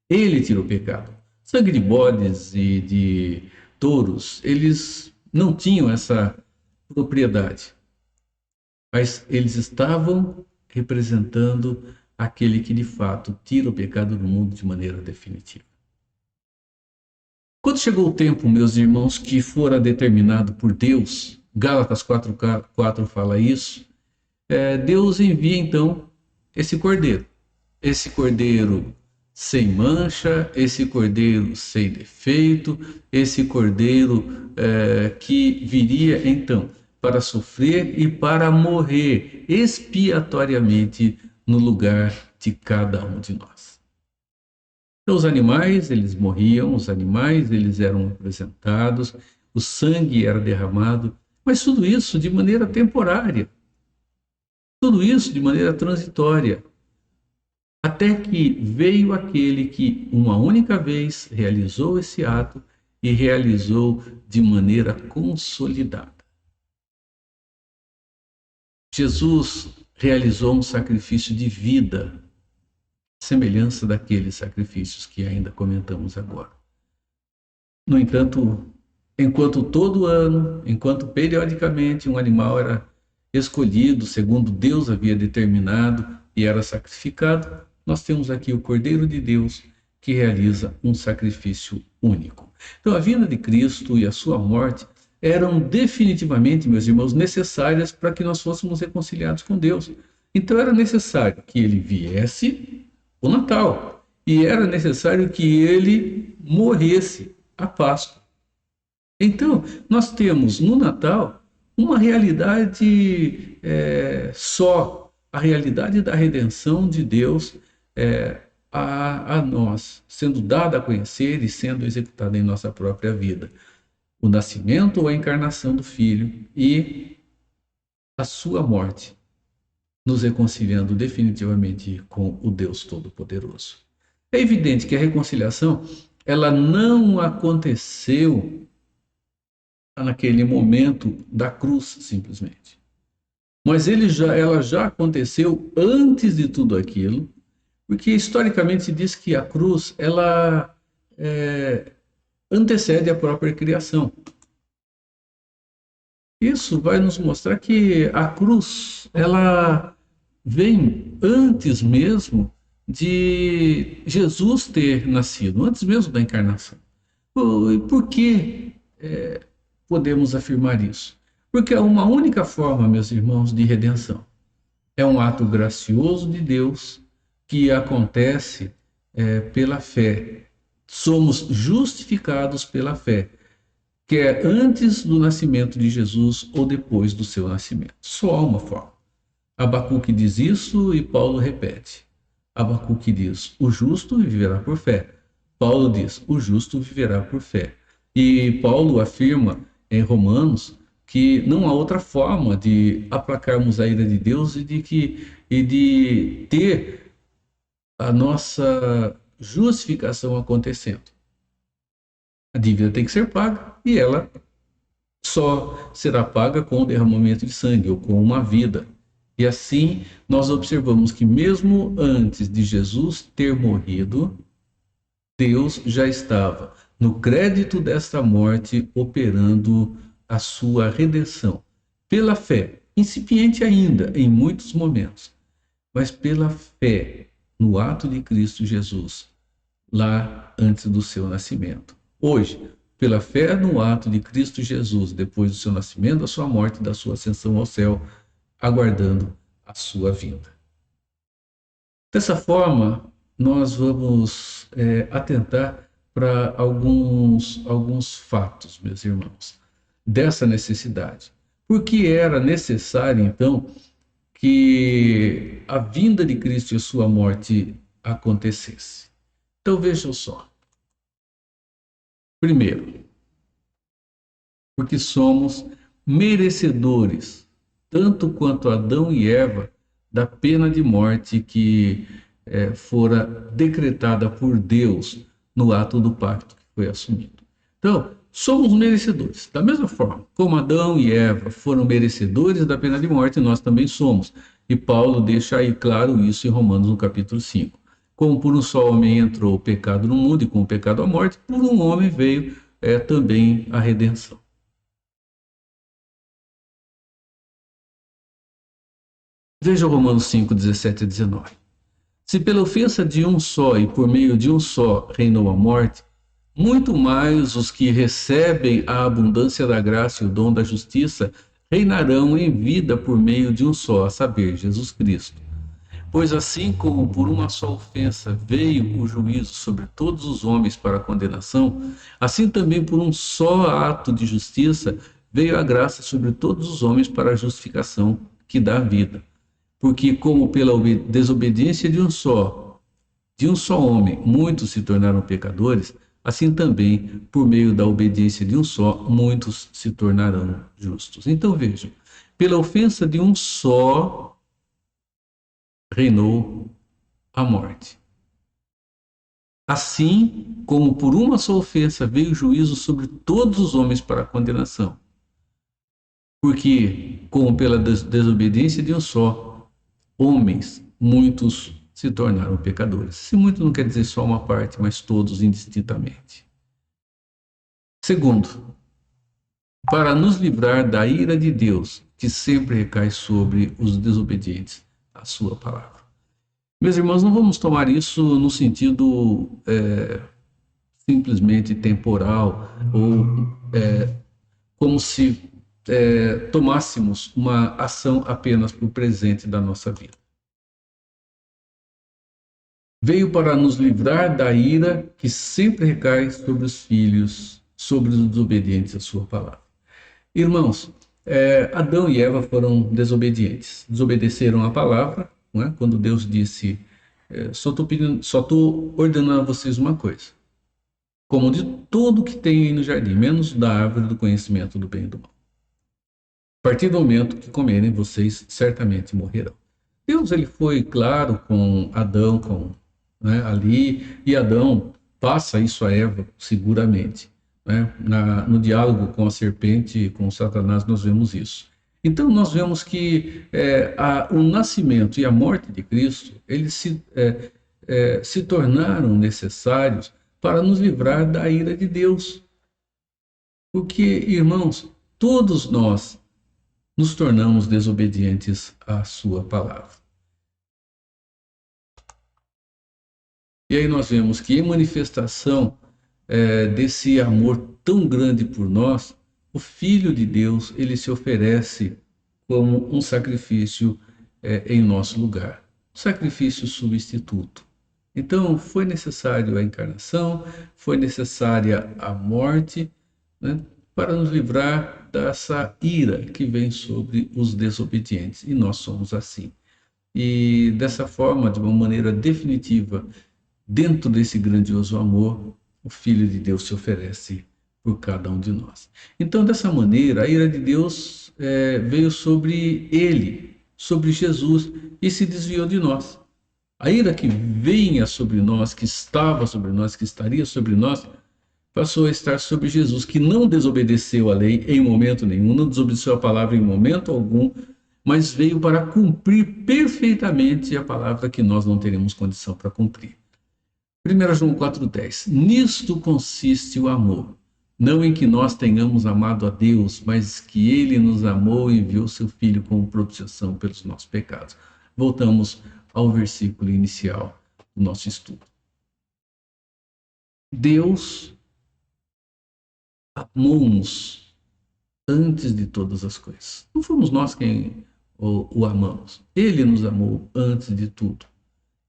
Ele tira o pecado. Sangue de bodes e de touros, eles não tinham essa propriedade, mas eles estavam representando aquele que de fato tira o pecado do mundo de maneira definitiva. Quando chegou o tempo, meus irmãos, que fora determinado por Deus, Gálatas 4:4 fala isso, Deus envia então esse cordeiro. Esse cordeiro sem mancha, esse cordeiro sem defeito, esse cordeiro que viria então para sofrer e para morrer expiatoriamente no lugar de cada um de nós. Então, os animais, eles morriam, os animais, eles eram apresentados, o sangue era derramado, mas tudo isso de maneira temporária, tudo isso de maneira transitória, até que veio aquele que uma única vez realizou esse ato e realizou de maneira consolidada. Jesus realizou um sacrifício de vida, semelhança daqueles sacrifícios que ainda comentamos agora. No entanto, enquanto todo ano, enquanto periodicamente um animal era escolhido segundo Deus havia determinado e era sacrificado, nós temos aqui o Cordeiro de Deus que realiza um sacrifício único. Então, a vinda de Cristo e a sua morte eram definitivamente, meus irmãos, necessárias para que nós fôssemos reconciliados com Deus. Então, era necessário que ele viesse o Natal e era necessário que ele morresse a Páscoa. Então, nós temos no Natal uma realidade só, a realidade da redenção de Deus a nós, sendo dada a conhecer e sendo executada em nossa própria vida. O nascimento ou a encarnação do Filho e a sua morte, nos reconciliando definitivamente com o Deus Todo-Poderoso. É evidente que a reconciliação, ela não aconteceu naquele momento da cruz, simplesmente. Mas ela já aconteceu antes de tudo aquilo, porque historicamente se diz que a cruz, ela antecede a própria criação. Isso vai nos mostrar que a cruz, ela vem antes mesmo de Jesus ter nascido, antes mesmo da encarnação. E por que podemos afirmar isso? Porque é uma única forma, meus irmãos, de redenção. É um ato gracioso de Deus que acontece pela fé. Somos justificados pela fé, quer antes do nascimento de Jesus ou depois do seu nascimento. Só há uma forma. Abacuque diz isso e Paulo repete. Abacuque diz, o justo viverá por fé. Paulo diz, o justo viverá por fé. E Paulo afirma em Romanos que não há outra forma de aplacarmos a ira de Deus e de ter a nossa justificação acontecendo. A dívida tem que ser paga e ela só será paga com o derramamento de sangue ou com uma vida. E assim nós observamos que mesmo antes de Jesus ter morrido, Deus já estava no crédito desta morte operando a sua redenção pela fé, incipiente ainda em muitos momentos, mas pela fé no ato de Cristo Jesus, lá antes do seu nascimento. Hoje, pela fé no ato de Cristo Jesus, depois do seu nascimento, da sua morte e da sua ascensão ao céu, aguardando a sua vinda. Dessa forma, nós vamos atentar para alguns fatos, meus irmãos, dessa necessidade. Porque era necessário, então, que a vinda de Cristo e a sua morte acontecesse. Então, vejam só. Primeiro, porque somos merecedores, tanto quanto Adão e Eva, da pena de morte que fora decretada por Deus no ato do pacto que foi assumido. Então, somos merecedores. Da mesma forma, como Adão e Eva foram merecedores da pena de morte, nós também somos. E Paulo deixa aí claro isso em Romanos, no capítulo 5. Como por um só homem entrou o pecado no mundo e com o pecado a morte, por um homem veio também a redenção. Veja Romanos 5, 17 a 19. Se pela ofensa de um só e por meio de um só reinou a morte, muito mais os que recebem a abundância da graça e o dom da justiça reinarão em vida por meio de um só, a saber, Jesus Cristo. Pois assim como por uma só ofensa veio o juízo sobre todos os homens para a condenação, assim também por um só ato de justiça veio a graça sobre todos os homens para a justificação que dá vida. Porque como pela desobediência de um só homem, muitos se tornaram pecadores, assim também, por meio da obediência de um só, muitos se tornarão justos. Então vejam, pela ofensa de um só, reinou a morte. Assim como por uma só ofensa veio o juízo sobre todos os homens para a condenação. Porque, como pela desobediência de um só, homens, muitos se tornaram pecadores. Se muito não quer dizer só uma parte, mas todos indistintamente. Segundo, para nos livrar da ira de Deus, que sempre recai sobre os desobedientes à sua palavra. Meus irmãos, não vamos tomar isso no sentido simplesmente temporal ou como se tomássemos uma ação apenas para o presente da nossa vida. Veio para nos livrar da ira que sempre recai sobre os filhos, sobre os desobedientes à sua palavra. Irmãos, Adão e Eva foram desobedientes, desobedeceram a palavra, não é? Quando Deus disse, só estou ordenando a vocês uma coisa, como de tudo que tem aí no jardim, menos da árvore do conhecimento do bem e do mal. A partir do momento que comerem, vocês certamente morrerão. Deus ele foi claro com Adão, ali, e Adão passa isso a Eva seguramente. No diálogo com a serpente, com Satanás, nós vemos isso. Então, nós vemos que o nascimento e a morte de Cristo, eles se tornaram necessários para nos livrar da ira de Deus. Porque, irmãos, todos nós nos tornamos desobedientes à sua palavra. E aí nós vemos que em manifestação desse amor tão grande por nós, o Filho de Deus, ele se oferece como um sacrifício em nosso lugar, um sacrifício substituto. Então, foi necessário a encarnação, foi necessária a morte, para nos livrar dessa ira que vem sobre os desobedientes, e nós somos assim. E dessa forma, de uma maneira definitiva, dentro desse grandioso amor, o Filho de Deus se oferece por cada um de nós. Então, dessa maneira, a ira de Deus veio sobre ele, sobre Jesus, e se desviou de nós. A ira que vinha sobre nós, que estava sobre nós, que estaria sobre nós, passou a estar sobre Jesus, que não desobedeceu a lei em momento nenhum, não desobedeceu a palavra em momento algum, mas veio para cumprir perfeitamente a palavra que nós não teremos condição para cumprir. 1 João 4,10. Nisto consiste o amor, não em que nós tenhamos amado a Deus, mas que Ele nos amou e enviou seu Filho como propiciação pelos nossos pecados. Voltamos ao versículo inicial do nosso estudo. Deus amou-nos antes de todas as coisas. Não fomos nós quem o amamos. Ele nos amou antes de tudo.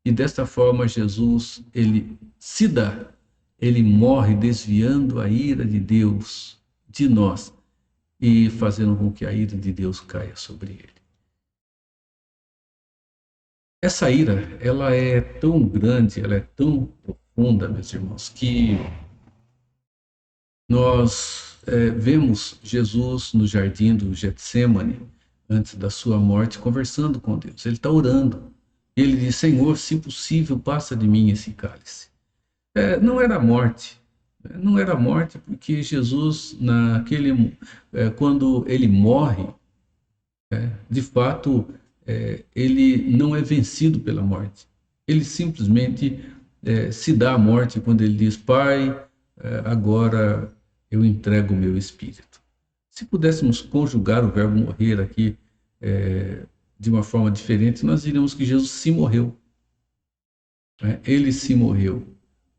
E desta forma Jesus, ele se dá, ele morre desviando a ira de Deus de nós e fazendo com que a ira de Deus caia sobre ele. Essa ira, ela é tão grande, ela é tão profunda, meus irmãos, que nós vemos Jesus no jardim do Getsêmani, antes da sua morte, conversando com Deus. Ele está orando. Ele diz, Senhor, se possível, passa de mim esse cálice. Não era morte. Não era morte porque Jesus, quando ele morre, de fato, ele não é vencido pela morte. Ele simplesmente se dá à morte quando ele diz, Pai, agora eu entrego o meu espírito. Se pudéssemos conjugar o verbo morrer aqui de uma forma diferente, nós diríamos que Jesus se morreu. Ele se morreu.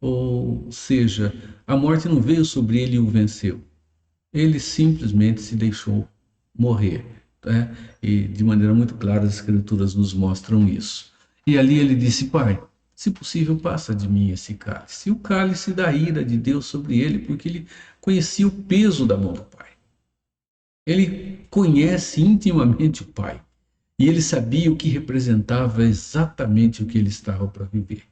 Ou seja, a morte não veio sobre ele e o venceu. Ele simplesmente se deixou morrer. Né? E de maneira muito clara as Escrituras nos mostram isso. E ali ele disse: Pai, se possível, passa de mim esse cálice. E o cálice da ira de Deus sobre ele, porque ele conhecia o peso da mão do Pai. Ele conhece intimamente o Pai. E ele sabia o que representava exatamente o que ele estava para viver.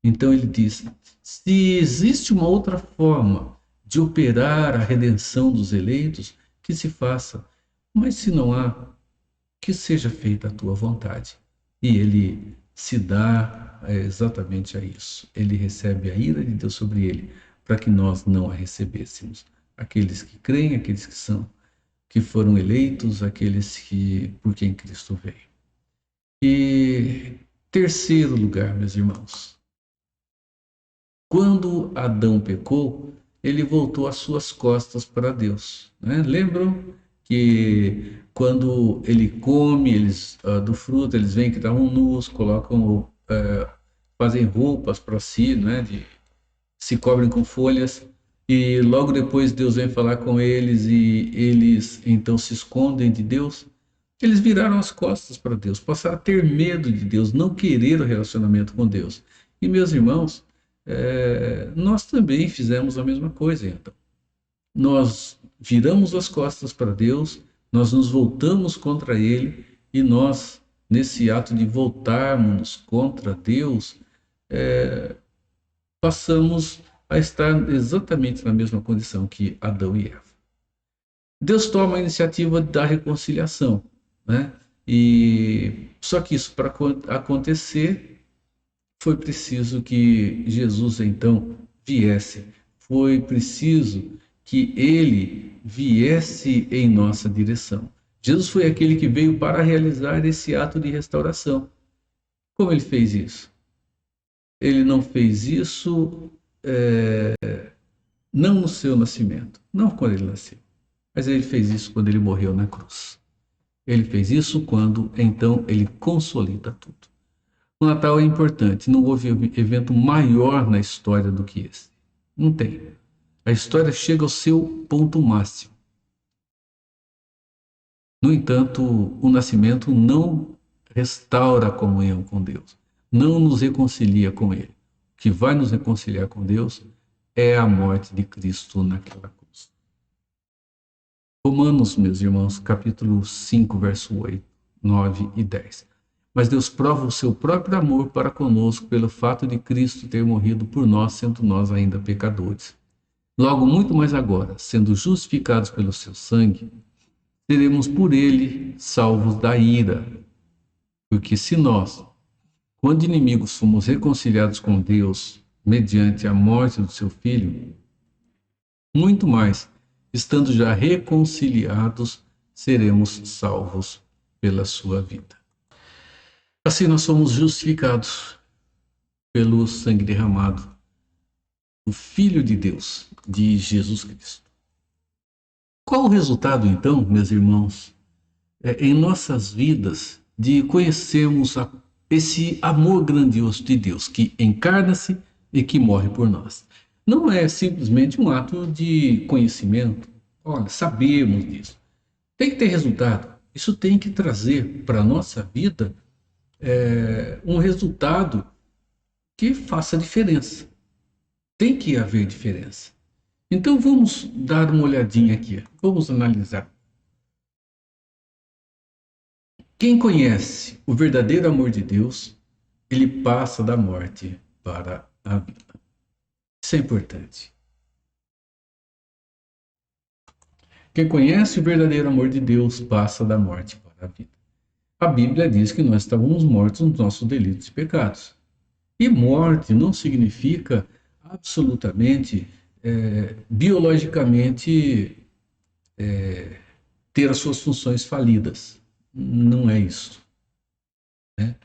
Então ele diz: se existe uma outra forma de operar a redenção dos eleitos, que se faça. Mas se não há, que seja feita a tua vontade. E ele se dá exatamente a isso. Ele recebe a ira de Deus sobre ele, para que nós não a recebêssemos. Aqueles que creem, aqueles que foram eleitos, aqueles que por quem Cristo veio. E terceiro lugar, meus irmãos, quando Adão pecou, ele voltou as suas costas para Deus. Né? Lembram que quando ele come do fruto, eles veem que estavam nus, fazem roupas para si, né? Se cobrem com folhas, e logo depois Deus vem falar com eles e eles então se escondem de Deus. Eles viraram as costas para Deus, passaram a ter medo de Deus, não querer o relacionamento com Deus. E meus irmãos, nós também fizemos a mesma coisa. Então, nós viramos as costas para Deus, nós nos voltamos contra Ele, e nós, nesse ato de voltarmos contra Deus, passamos a estar exatamente na mesma condição que Adão e Eva. Deus toma a iniciativa da reconciliação, né? Só que isso, para acontecer, foi preciso que Jesus então viesse, foi preciso que ele viesse em nossa direção. Jesus foi aquele que veio para realizar esse ato de restauração. Como ele fez isso? Ele não fez isso não no seu nascimento, não quando ele nasceu, mas ele fez isso quando ele morreu na cruz. Ele fez isso quando, então, ele consolida tudo. O Natal é importante, não houve evento maior na história do que esse. Não tem. A história chega ao seu ponto máximo. No entanto, o nascimento não restaura a comunhão com Deus, não nos reconcilia com Ele. O que vai nos reconciliar com Deus é a morte de Cristo naquela cruz. Romanos, meus irmãos, capítulo 5, verso 8, 9 e 10. Mas Deus prova o seu próprio amor para conosco pelo fato de Cristo ter morrido por nós, sendo nós ainda pecadores. Logo, muito mais agora, sendo justificados pelo seu sangue, seremos por ele salvos da ira. Porque se nós, quando inimigos, fomos reconciliados com Deus mediante a morte do seu Filho, muito mais, estando já reconciliados, seremos salvos pela sua vida. Assim nós somos justificados pelo sangue derramado do Filho de Deus, de Jesus Cristo. Qual o resultado, então, meus irmãos, em nossas vidas, de conhecermos esse amor grandioso de Deus, que encarna-se e que morre por nós? Não é simplesmente um ato de conhecimento. Olha, sabemos disso. Tem que ter resultado. Isso tem que trazer para a nossa vida um resultado que faça diferença. Tem que haver diferença. Então vamos dar uma olhadinha aqui, vamos analisar. Quem conhece o verdadeiro amor de Deus, ele passa da morte para a vida. Isso é importante. Quem conhece o verdadeiro amor de Deus, passa da morte para a vida. A Bíblia diz que nós estávamos mortos nos nossos delitos e pecados. E morte não significa absolutamente, biologicamente, ter as suas funções falidas. Não é isso. Né?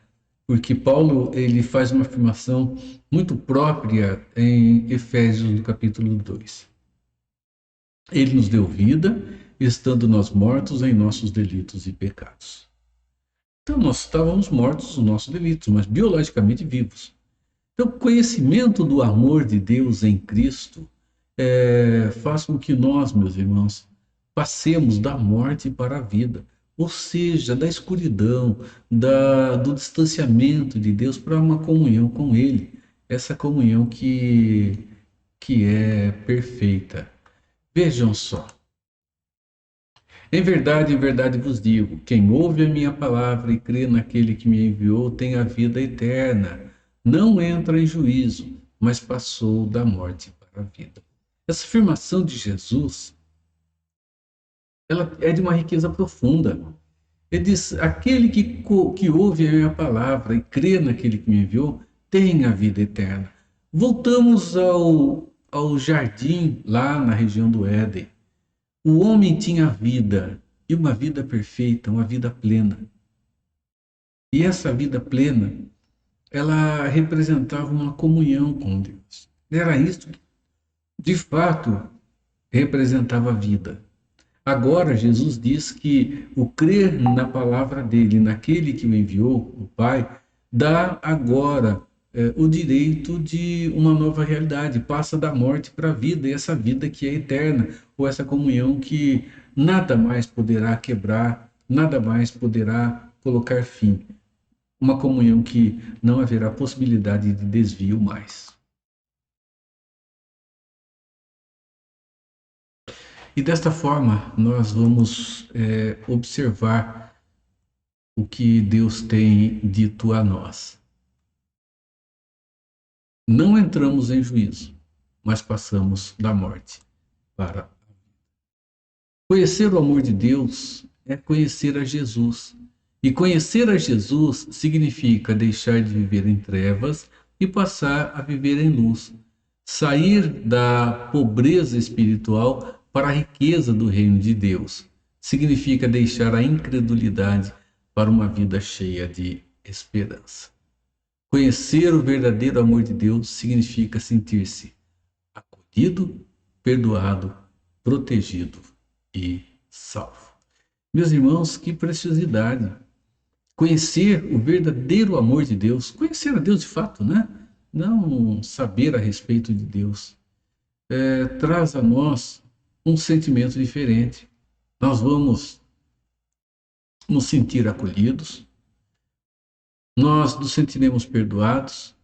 Porque Paulo ele faz uma afirmação muito própria em Efésios, no capítulo 2. Ele nos deu vida, estando nós mortos em nossos delitos e pecados. Então, nós estávamos mortos nos nossos delitos, mas biologicamente vivos. Então, o conhecimento do amor de Deus em Cristo faz com que nós, meus irmãos, passemos da morte para a vida, ou seja, da escuridão, do distanciamento de Deus para uma comunhão com Ele, essa comunhão que é perfeita. Vejam só. Em verdade vos digo, quem ouve a minha palavra e crê naquele que me enviou tem a vida eterna. Não entra em juízo, mas passou da morte para a vida. Essa afirmação de Jesus, ela é de uma riqueza profunda. Ele diz, aquele que ouve a minha palavra e crê naquele que me enviou tem a vida eterna. Voltamos ao jardim lá na região do Éden. O homem tinha vida, e uma vida perfeita, uma vida plena. E essa vida plena, ela representava uma comunhão com Deus. Era isso que, de fato, representava a vida. Agora, Jesus diz que o crer na palavra dele, naquele que o enviou, o Pai, dá agora o direito de uma nova realidade, passa da morte para a vida, e essa vida que é eterna, ou essa comunhão que nada mais poderá quebrar, nada mais poderá colocar fim. Uma comunhão que não haverá possibilidade de desvio mais. E desta forma, nós vamos observar o que Deus tem dito a nós. Não entramos em juízo, mas passamos da morte para a vida. Conhecer o amor de Deus é conhecer a Jesus. E conhecer a Jesus significa deixar de viver em trevas e passar a viver em luz. Sair da pobreza espiritual para a riqueza do reino de Deus. Significa deixar a incredulidade para uma vida cheia de esperança. Conhecer o verdadeiro amor de Deus significa sentir-se acolhido, perdoado, protegido e salvo. Meus irmãos, que preciosidade! Conhecer o verdadeiro amor de Deus, conhecer a Deus de fato, né? Não saber a respeito de Deus, traz a nós um sentimento diferente. Nós vamos nos sentir acolhidos, nós nos sentiremos perdoados,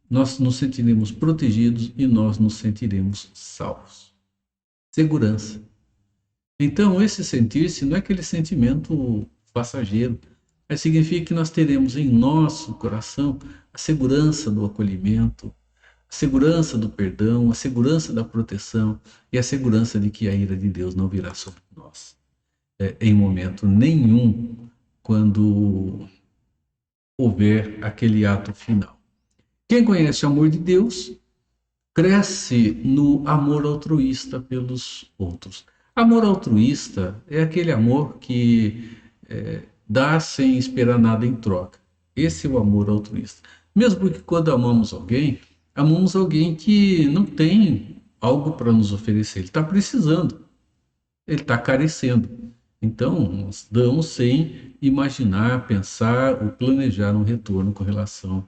nós nos sentiremos protegidos e nós nos sentiremos salvos. Segurança. Então, esse sentir-se não é aquele sentimento passageiro, mas significa que nós teremos em nosso coração a segurança do acolhimento, a segurança do perdão, a segurança da proteção e a segurança de que a ira de Deus não virá sobre nós em momento nenhum, quando houver aquele ato final. Quem conhece o amor de Deus cresce no amor altruísta pelos outros. Amor altruísta é aquele amor que dá sem esperar nada em troca. Esse é o amor altruísta. Mesmo porque quando amamos alguém que não tem algo para nos oferecer. Ele está precisando, ele está carecendo. Então, nós damos sem imaginar, pensar ou planejar um retorno com relação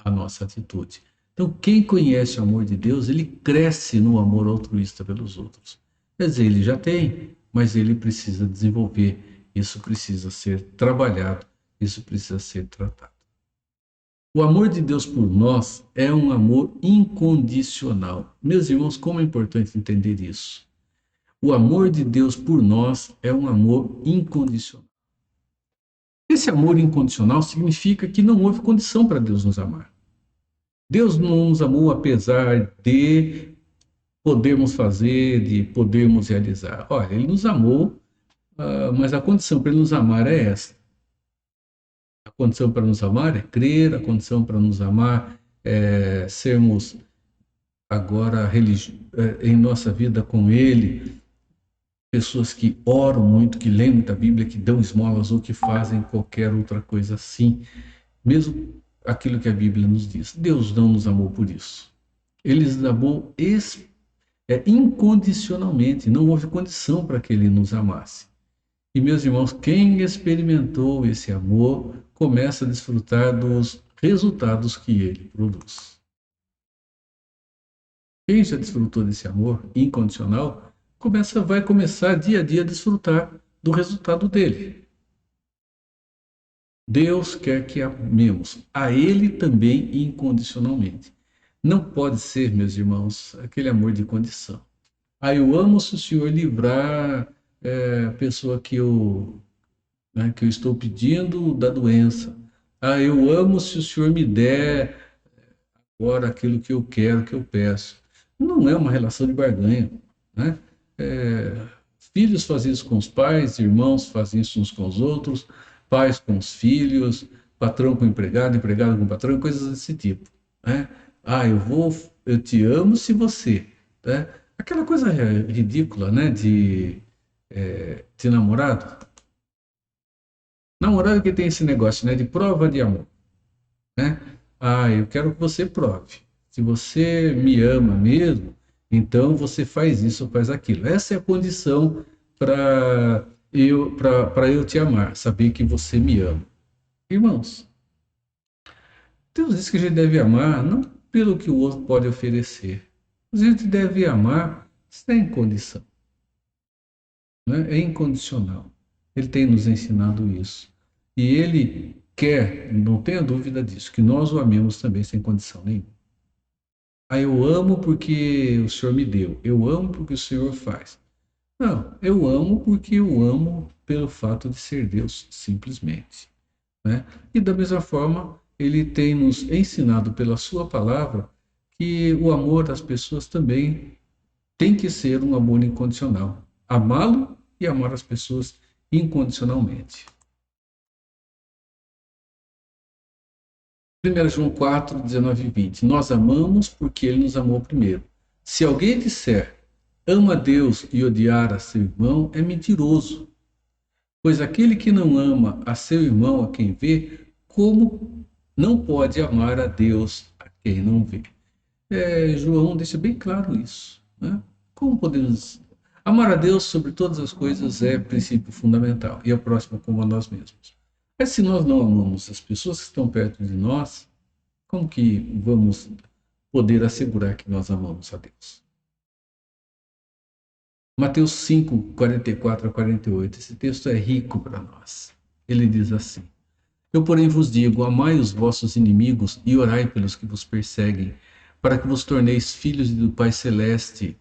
à nossa atitude. Então, quem conhece o amor de Deus, ele cresce no amor altruísta pelos outros. Quer dizer, ele já tem, mas ele precisa desenvolver. Isso precisa ser trabalhado, isso precisa ser tratado. O amor de Deus por nós é um amor incondicional. Meus irmãos, como é importante entender isso. O amor de Deus por nós é um amor incondicional. Esse amor incondicional significa que não houve condição para Deus nos amar. Deus não nos amou apesar de podermos fazer, de podermos realizar. Olha, Ele nos amou, mas a condição para Ele nos amar é essa. A condição para nos amar é crer, a condição para nos amar é sermos agora em nossa vida com Ele, pessoas que oram muito, que leem muita Bíblia, que dão esmolas ou que fazem qualquer outra coisa assim, mesmo aquilo que a Bíblia nos diz. Deus não nos amou por isso. Ele nos amou incondicionalmente, não houve condição para que Ele nos amasse. E, meus irmãos, quem experimentou esse amor começa a desfrutar dos resultados que ele produz. Quem já desfrutou desse amor incondicional vai começar dia a dia a desfrutar do resultado dele. Deus quer que amemos a Ele também incondicionalmente. Não pode ser, meus irmãos, aquele amor de condição. Eu amo se o Senhor livrar a pessoa que eu estou pedindo da doença. Eu amo se o Senhor me der agora aquilo que eu quero, que eu peço. Não é uma relação de barganha, né? Filhos fazem isso com os pais, irmãos fazem isso uns com os outros, pais com os filhos, patrão com empregado, empregado com patrão, coisas desse tipo, né? Eu te amo se você, né? Aquela coisa ridícula, né? De namorado. Namorado que tem esse negócio, né? De prova de amor, né? Eu quero que você prove. Se você me ama mesmo, então você faz isso ou faz aquilo. Essa é a condição para eu te amar, saber que você me ama. Irmãos, Deus diz que a gente deve amar não pelo que o outro pode oferecer. A gente deve amar sem condição, né? É incondicional. Ele tem nos ensinado isso. E ele quer, não tenha dúvida disso, que nós o amemos também sem condição nenhuma. Eu amo porque o Senhor me deu. Eu amo porque o Senhor faz. Não, eu amo porque eu amo pelo fato de ser Deus, simplesmente, né? E da mesma forma, ele tem nos ensinado pela sua palavra que o amor às pessoas também tem que ser um amor incondicional. Amá-lo e amar as pessoas incondicionalmente. 1 João 4, 19 e 20. Nós amamos porque ele nos amou primeiro. Se alguém disser, ama a Deus e odiar a seu irmão, é mentiroso. Pois aquele que não ama a seu irmão, a quem vê, como não pode amar a Deus a quem não vê? João deixa bem claro isso, né? Como podemos... Amar a Deus sobre todas as coisas é princípio fundamental, e ao próximo como a nós mesmos. Mas se nós não amamos as pessoas que estão perto de nós, como que vamos poder assegurar que nós amamos a Deus? Mateus 5, 44 a 48, esse texto é rico para nós. Ele diz assim: Eu, porém, vos digo, amai os vossos inimigos e orai pelos que vos perseguem, para que vos torneis filhos do Pai Celeste,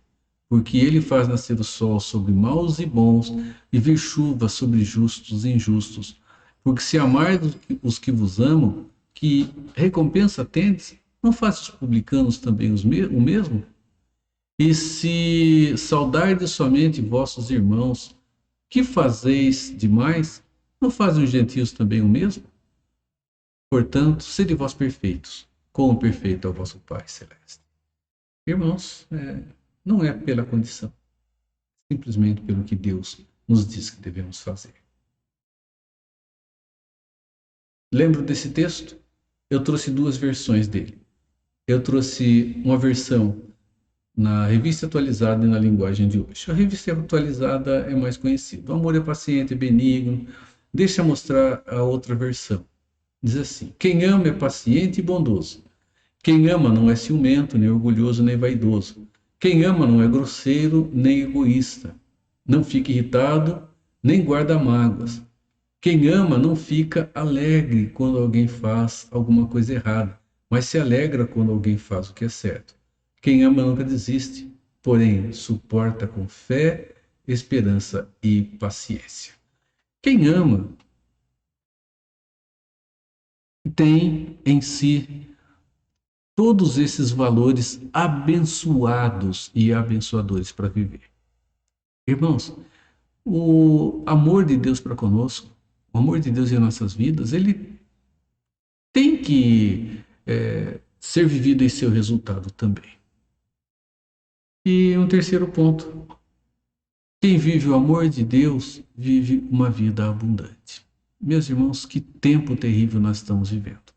porque ele faz nascer o sol sobre maus e bons e vir chuva sobre justos e injustos. Porque se amardes os que vos amam, que recompensa tendes? Não faz os publicanos também o mesmo? E se saudardes somente vossos irmãos, que fazeis demais? Não fazem os gentios também o mesmo? Portanto, sede vós perfeitos, como perfeito é o vosso Pai Celeste. Irmãos, não é pela condição, simplesmente pelo que Deus nos diz que devemos fazer. Lembro desse texto? Eu trouxe duas versões dele. Eu trouxe uma versão na Revista Atualizada e na linguagem de hoje. A Revista Atualizada é mais conhecida. O amor é paciente, é benigno. Deixa eu mostrar a outra versão. Diz assim: quem ama é paciente e bondoso. Quem ama não é ciumento, nem orgulhoso, nem vaidoso. Quem ama não é grosseiro, nem egoísta. Não fica irritado, nem guarda mágoas. Quem ama não fica alegre quando alguém faz alguma coisa errada, mas se alegra quando alguém faz o que é certo. Quem ama nunca desiste, porém suporta com fé, esperança e paciência. Quem ama tem em si todos esses valores abençoados e abençoadores para viver. Irmãos, o amor de Deus para conosco, o amor de Deus em nossas vidas, ele tem que ser vivido em seu resultado também. E um terceiro ponto: quem vive o amor de Deus vive uma vida abundante. Meus irmãos, que tempo terrível nós estamos vivendo.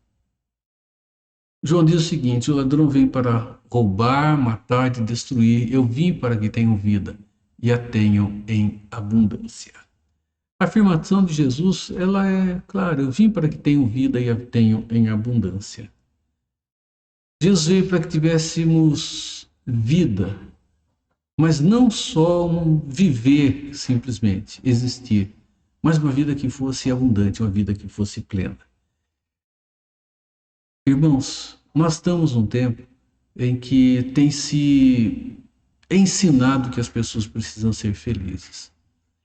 João diz o seguinte: o ladrão vem para roubar, matar e destruir. Eu vim para que tenham vida e a tenham em abundância. A afirmação de Jesus, ela é clara: eu vim para que tenham vida e a tenham em abundância. Jesus veio para que tivéssemos vida, mas não só um viver simplesmente, existir, mas uma vida que fosse abundante, uma vida que fosse plena. Irmãos, nós estamos num tempo em que tem se ensinado que as pessoas precisam ser felizes.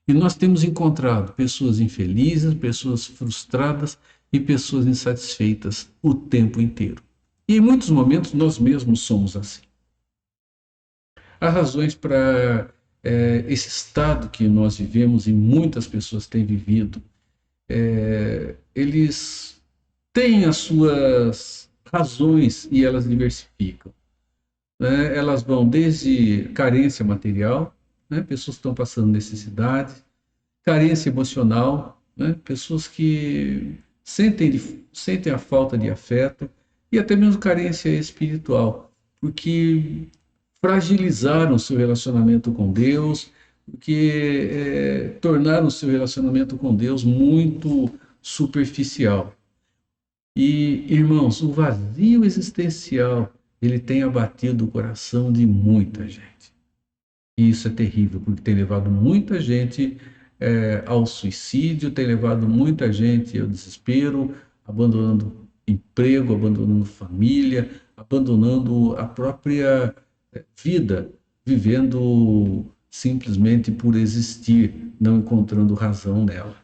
E nós temos encontrado pessoas infelizes, pessoas frustradas e pessoas insatisfeitas o tempo inteiro. E em muitos momentos nós mesmos somos assim. Há razões para esse estado que nós vivemos e muitas pessoas têm vivido. Eles têm as suas razões e elas diversificam. Elas vão desde carência material, pessoas que estão passando necessidade, carência emocional, pessoas que sentem a falta de afeto, e até mesmo carência espiritual, porque fragilizaram o seu relacionamento com Deus, porque tornaram o seu relacionamento com Deus muito superficial. E, irmãos, o vazio existencial, ele tem abatido o coração de muita gente. E isso é terrível, porque tem levado muita gente ao suicídio, tem levado muita gente ao desespero, abandonando emprego, abandonando família, abandonando a própria vida, vivendo simplesmente por existir, não encontrando razão nela.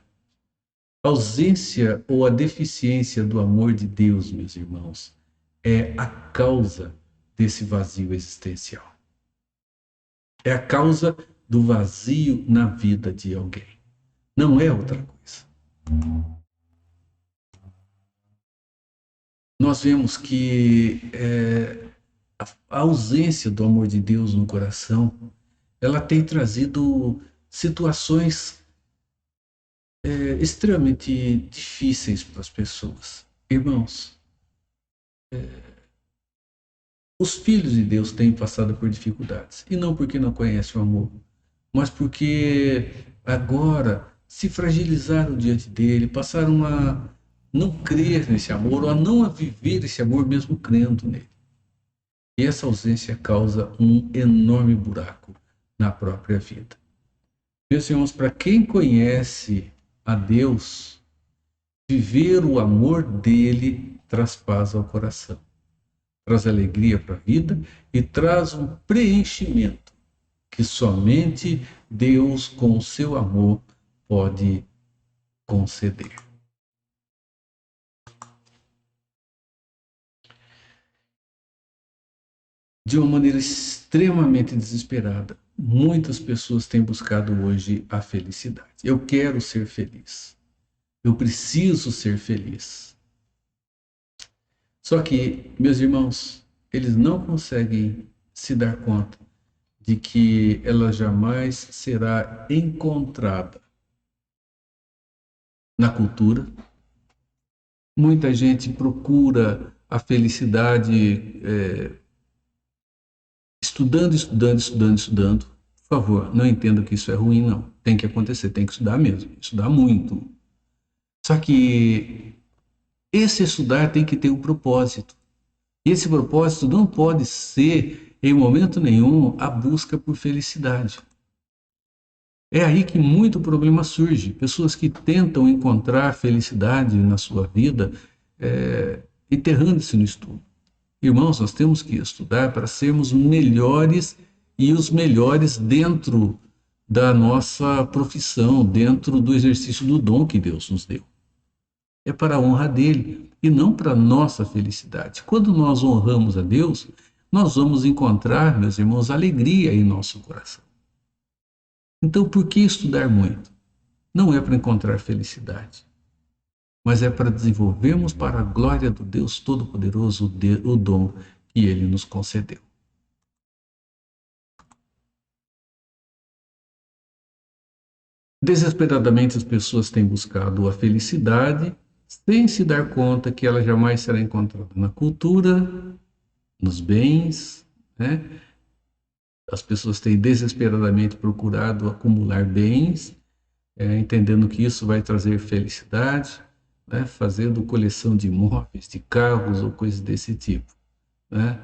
A ausência ou a deficiência do amor de Deus, meus irmãos, é a causa desse vazio existencial. É a causa do vazio na vida de alguém. Não é outra coisa. Nós vemos que a ausência do amor de Deus no coração, ela tem trazido situações extremamente difíceis para as pessoas. Irmãos, os filhos de Deus têm passado por dificuldades, e não porque não conhecem o amor, mas porque agora se fragilizaram diante dele, passaram a não crer nesse amor, ou a não viver esse amor mesmo crendo nele. E essa ausência causa um enorme buraco na própria vida. Meus irmãos, para quem conhece a Deus, viver o amor dele traz paz ao coração, traz alegria para a vida e traz um preenchimento que somente Deus, com o seu amor, pode conceder. De uma maneira extremamente desesperada, muitas pessoas têm buscado hoje a felicidade. Eu quero ser feliz. Eu preciso ser feliz. Só que, meus irmãos, eles não conseguem se dar conta de que ela jamais será encontrada na cultura. Muita gente procura a felicidade estudando. Por favor, não entenda que isso é ruim, não. Tem que acontecer, tem que estudar mesmo, estudar muito. Só que esse estudar tem que ter um propósito. E esse propósito não pode ser, em momento nenhum, a busca por felicidade. É aí que muito problema surge. Pessoas que tentam encontrar felicidade na sua vida, enterrando-se no estudo. Irmãos, nós temos que estudar para sermos melhores e os melhores dentro da nossa profissão, dentro do exercício do dom que Deus nos deu. É para a honra dele e não para a nossa felicidade. Quando nós honramos a Deus, nós vamos encontrar, meus irmãos, alegria em nosso coração. Então, por que estudar muito? Não é para encontrar felicidade, mas é para desenvolvermos para a glória do Deus Todo-Poderoso o dom que ele nos concedeu. Desesperadamente as pessoas têm buscado a felicidade sem se dar conta que ela jamais será encontrada na cultura, nos bens, As pessoas têm desesperadamente procurado acumular bens, entendendo que isso vai trazer felicidade, né, fazendo coleção de imóveis, de carros ou coisas desse tipo, né?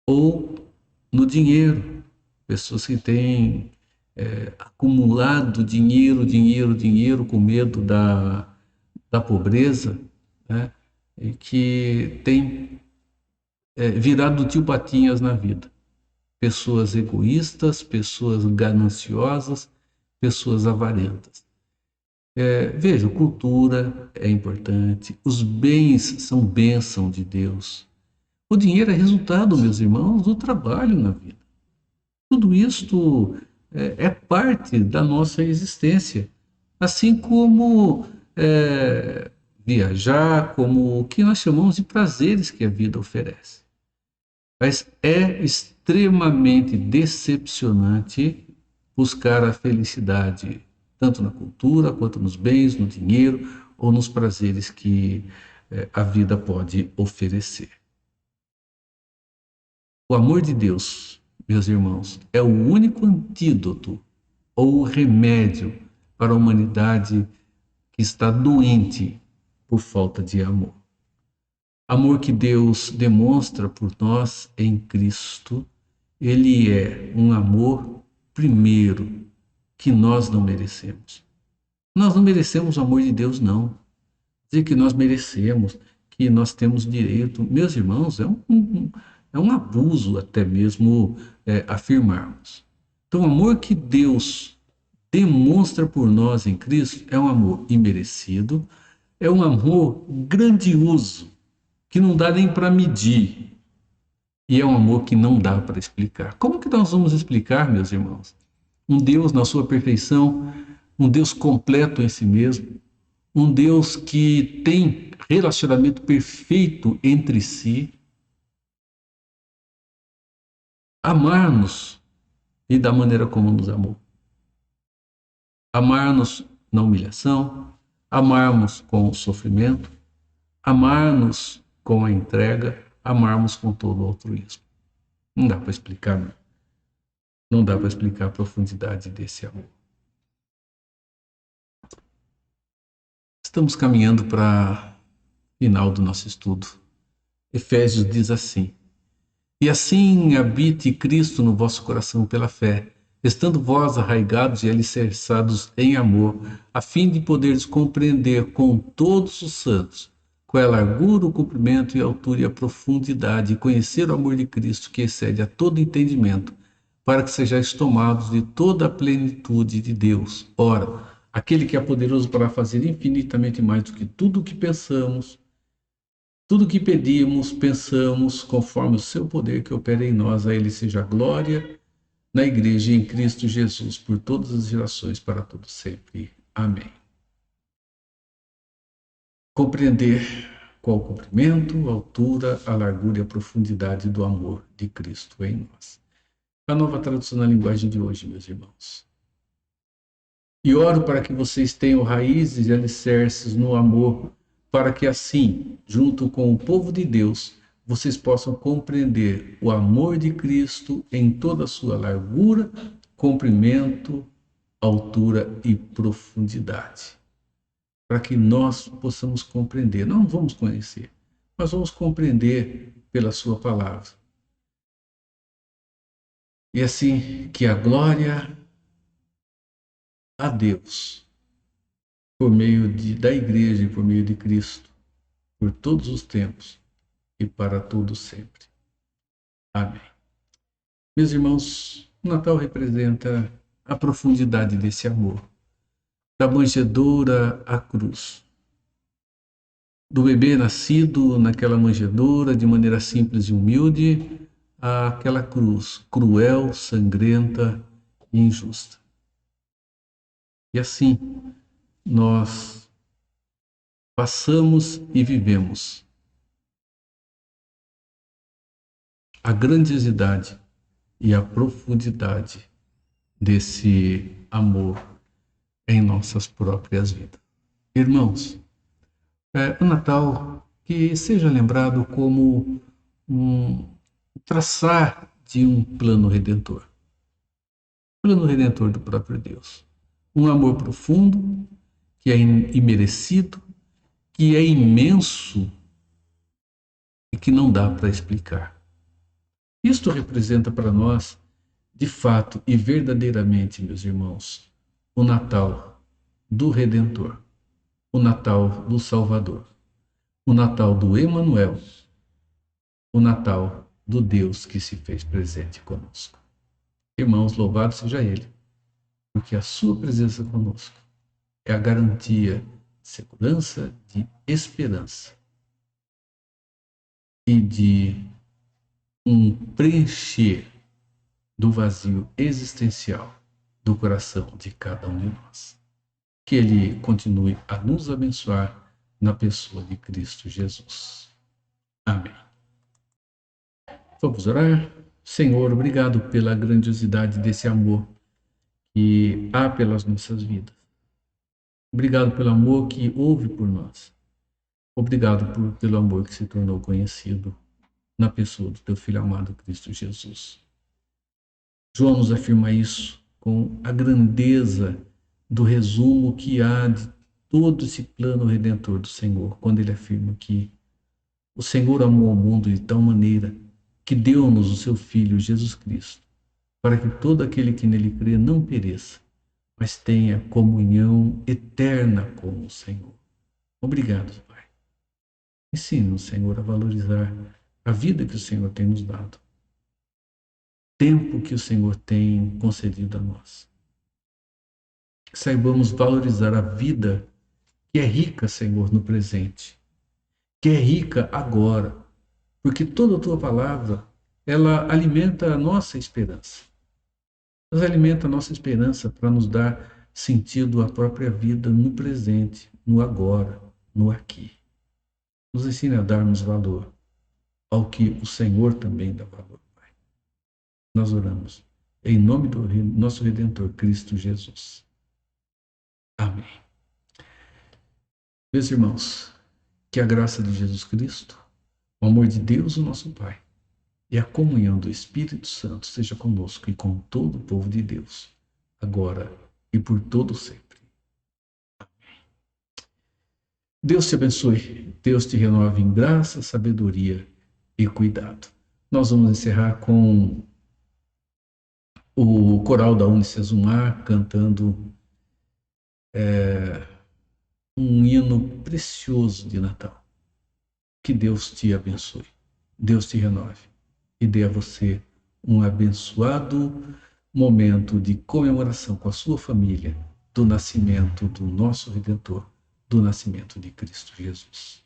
Ou no dinheiro, pessoas que têm acumulado dinheiro com medo da pobreza, né? E que tem virado tio Patinhas na vida. Pessoas egoístas, pessoas gananciosas, pessoas avarentas. Veja, cultura é importante, os bens são bênção de Deus. O dinheiro é resultado, meus irmãos, do trabalho na vida. Tudo isto é parte da nossa existência, assim como viajar, como o que nós chamamos de prazeres que a vida oferece. Mas é extremamente decepcionante buscar a felicidade, tanto na cultura, quanto nos bens, no dinheiro ou nos prazeres que a vida pode oferecer. O amor de Deus, meus irmãos, é o único antídoto ou remédio para a humanidade que está doente por falta de amor. Amor que Deus demonstra por nós em Cristo, ele é um amor, primeiro, que nós não merecemos. Nós não merecemos o amor de Deus, não. Dizer que nós merecemos, que nós temos direito, meus irmãos, é um abuso até mesmo afirmarmos. Então, o amor que Deus demonstra por nós em Cristo é um amor imerecido, é um amor grandioso, que não dá nem para medir. E é um amor que não dá para explicar. Como que nós vamos explicar, meus irmãos? Um Deus na sua perfeição, um Deus completo em si mesmo, um Deus que tem relacionamento perfeito entre si, amar-nos e da maneira como nos amou. Amar-nos na humilhação, amarmos com o sofrimento, amar-nos com a entrega, amarmos com todo o altruísmo. Não dá para explicar, não. Não dá para explicar a profundidade desse amor. Estamos caminhando para o final do nosso estudo. Efésios diz assim: e assim habite Cristo no vosso coração pela fé, estando vós arraigados e alicerçados em amor, a fim de poderes compreender com todos os santos qual é a largura, o comprimento e a altura e a profundidade, e conhecer o amor de Cristo que excede a todo entendimento, para que sejais tomados de toda a plenitude de Deus. Ora, aquele que é poderoso para fazer infinitamente mais do que tudo o que pensamos, tudo o que pedimos, pensamos, conforme o seu poder que opera em nós, a ele seja a glória na igreja e em Cristo Jesus, por todas as gerações, para todos sempre. Amém. Compreender qual o comprimento, a altura, a largura e a profundidade do amor de Cristo em nós. A nova tradução na linguagem de hoje, meus irmãos. E oro para que vocês tenham raízes e alicerces no amor, para que assim, junto com o povo de Deus, vocês possam compreender o amor de Cristo em toda a sua largura, comprimento, altura e profundidade. Para que nós possamos compreender, não vamos conhecer, mas vamos compreender pela sua palavra. E assim que a glória a Deus, por meio da igreja e por meio de Cristo, por todos os tempos e para todos sempre. Amém. Meus irmãos, o Natal representa a profundidade desse amor, da manjedoura à cruz, do bebê nascido naquela manjedoura de maneira simples e humilde, àquela cruz cruel, sangrenta e injusta. E assim nós passamos e vivemos a grandiosidade e a profundidade desse amor em nossas próprias vidas. Irmãos, o Natal que seja lembrado como um traçar de um plano redentor do próprio Deus. Um amor profundo, que é imerecido, que é imenso e que não dá para explicar. Isto representa para nós, de fato e verdadeiramente, meus irmãos, o Natal do Redentor, o Natal do Salvador, o Natal do Emanuel, o Natal do Deus que se fez presente conosco. Irmãos, louvado seja Ele, porque a sua presença conosco é a garantia de segurança, de esperança e de um preencher do vazio existencial do coração de cada um de nós. Que Ele continue a nos abençoar na pessoa de Cristo Jesus. Amém. Vamos orar? Senhor, obrigado pela grandiosidade desse amor que há pelas nossas vidas. Obrigado pelo amor que houve por nós. Obrigado pelo amor que se tornou conhecido na pessoa do teu Filho amado Cristo Jesus. João nos afirma isso com a grandeza do resumo que há de todo esse plano redentor do Senhor, quando ele afirma que o Senhor amou o mundo de tal maneira que deu-nos o seu Filho Jesus Cristo, para que todo aquele que nele crê não pereça, mas tenha comunhão eterna com o Senhor. Obrigado, Pai. Ensina-nos, Senhor, a valorizar a vida que o Senhor tem nos dado, o tempo que o Senhor tem concedido a nós. Que saibamos valorizar a vida que é rica, Senhor, no presente, que é rica agora, porque toda a tua palavra, ela alimenta a nossa esperança. Ela alimenta a nossa esperança para nos dar sentido à própria vida no presente, no agora, no aqui. Nos ensina a darmos valor ao que o Senhor também dá valor, Pai. Nós oramos em nome do nosso Redentor, Cristo Jesus. Amém. Meus irmãos, que a graça de Jesus Cristo, o amor de Deus, o nosso Pai, e a comunhão do Espírito Santo seja conosco e com todo o povo de Deus, agora e por todo sempre. Amém. Deus te abençoe, Deus te renove em graça, sabedoria e cuidado. Nós vamos encerrar com o coral da Unicesumar cantando um hino precioso de Natal. Que Deus te abençoe, Deus te renove e dê a você um abençoado momento de comemoração com a sua família do nascimento do nosso Redentor, do nascimento de Cristo Jesus.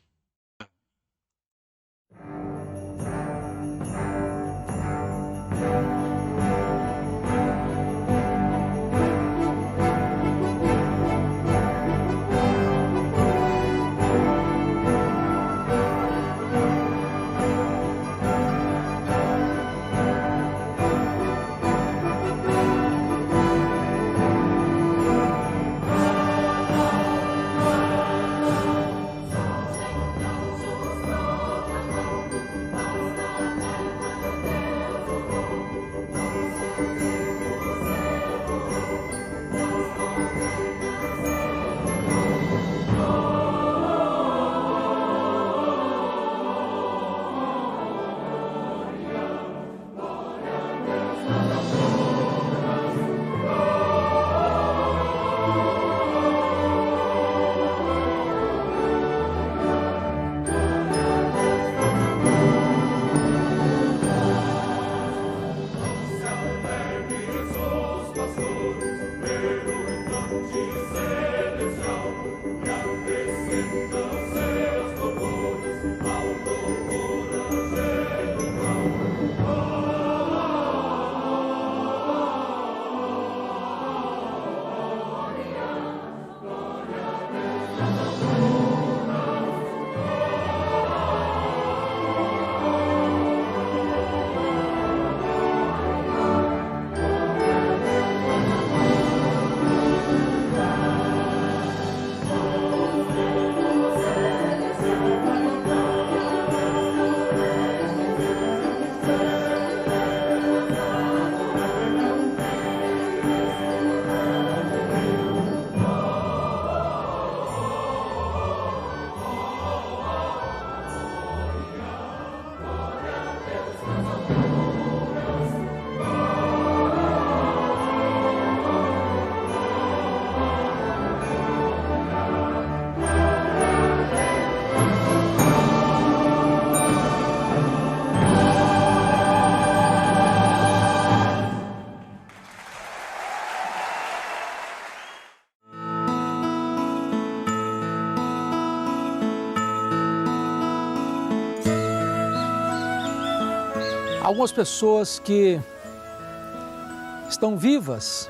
Algumas pessoas que estão vivas,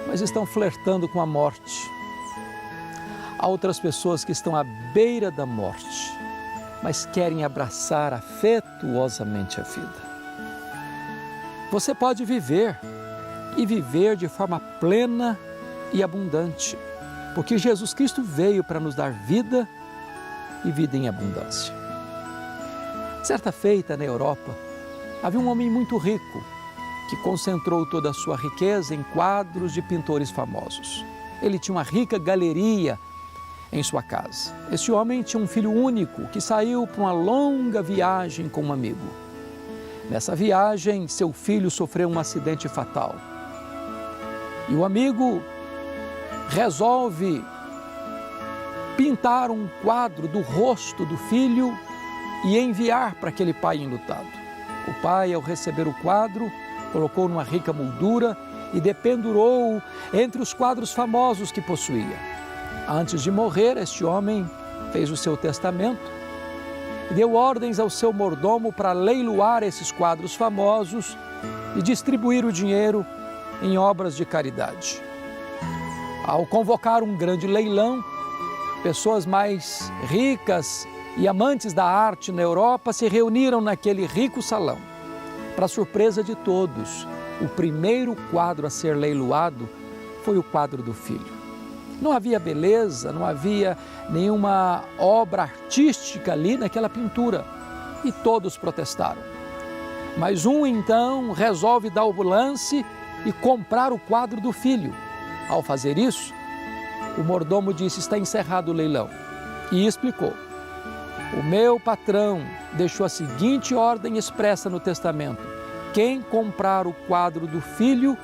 mas estão flertando com a morte. Há outras pessoas que estão à beira da morte, mas querem abraçar afetuosamente a vida. Você pode viver e viver de forma plena e abundante, porque Jesus Cristo veio para nos dar vida e vida em abundância. Certa feita na Europa, havia um homem muito rico que concentrou toda a sua riqueza em quadros de pintores famosos. Ele tinha uma rica galeria em sua casa. Esse homem tinha um filho único que saiu para uma longa viagem com um amigo. Nessa viagem, seu filho sofreu um acidente fatal. E o amigo resolve pintar um quadro do rosto do filho e enviar para aquele pai enlutado. O pai, ao receber o quadro, colocou numa rica moldura e dependurou entre os quadros famosos que possuía. Antes de morrer, este homem fez o seu testamento e deu ordens ao seu mordomo para leiloar esses quadros famosos e distribuir o dinheiro em obras de caridade. Ao convocar um grande leilão, pessoas mais ricas e amantes da arte na Europa se reuniram naquele rico salão. Para surpresa de todos, o primeiro quadro a ser leiloado foi o quadro do filho. Não havia beleza, não havia nenhuma obra artística ali naquela pintura e todos protestaram. Mas um então resolve dar o lance e comprar o quadro do filho. Ao fazer isso, o mordomo disse: está encerrado o leilão, e explicou: o meu patrão deixou a seguinte ordem expressa no testamento: quem comprar o quadro do filho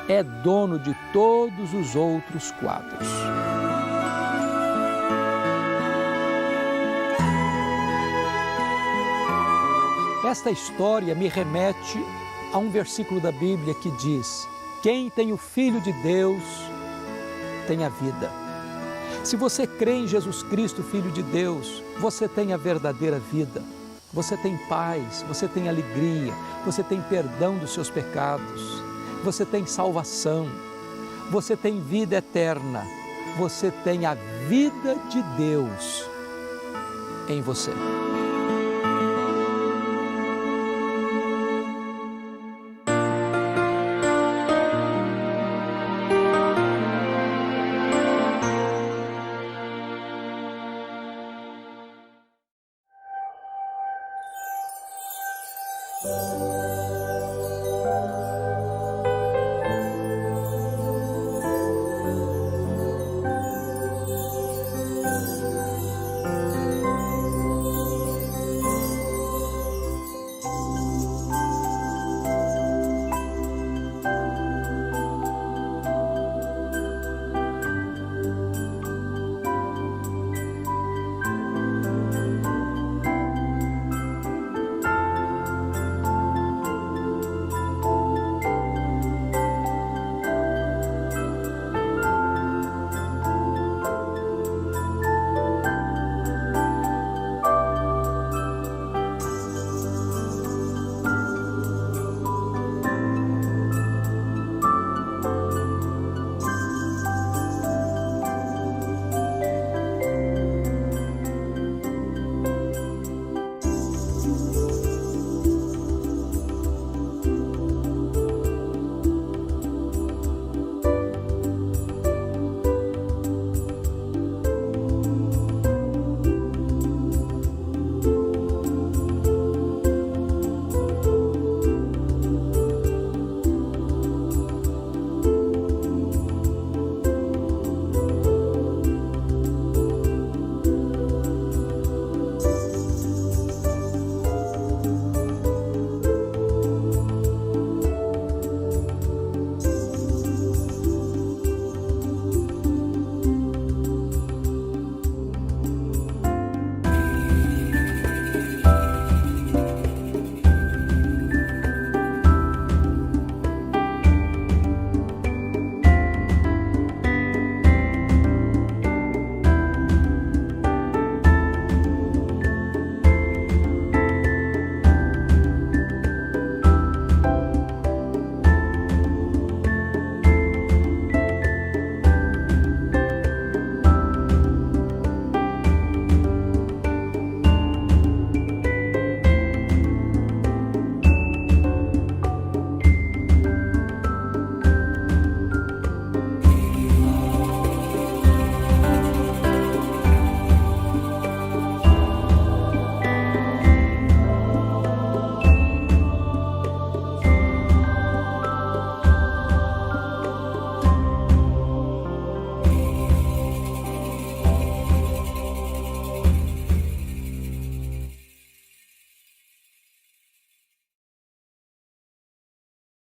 é dono de todos os outros quadros. Esta história me remete a um versículo da Bíblia que diz: quem tem o Filho de Deus tem a vida. Se você crê em Jesus Cristo, Filho de Deus, você tem a verdadeira vida. Você tem paz, você tem alegria, você tem perdão dos seus pecados, você tem salvação, você tem vida eterna, você tem a vida de Deus em você.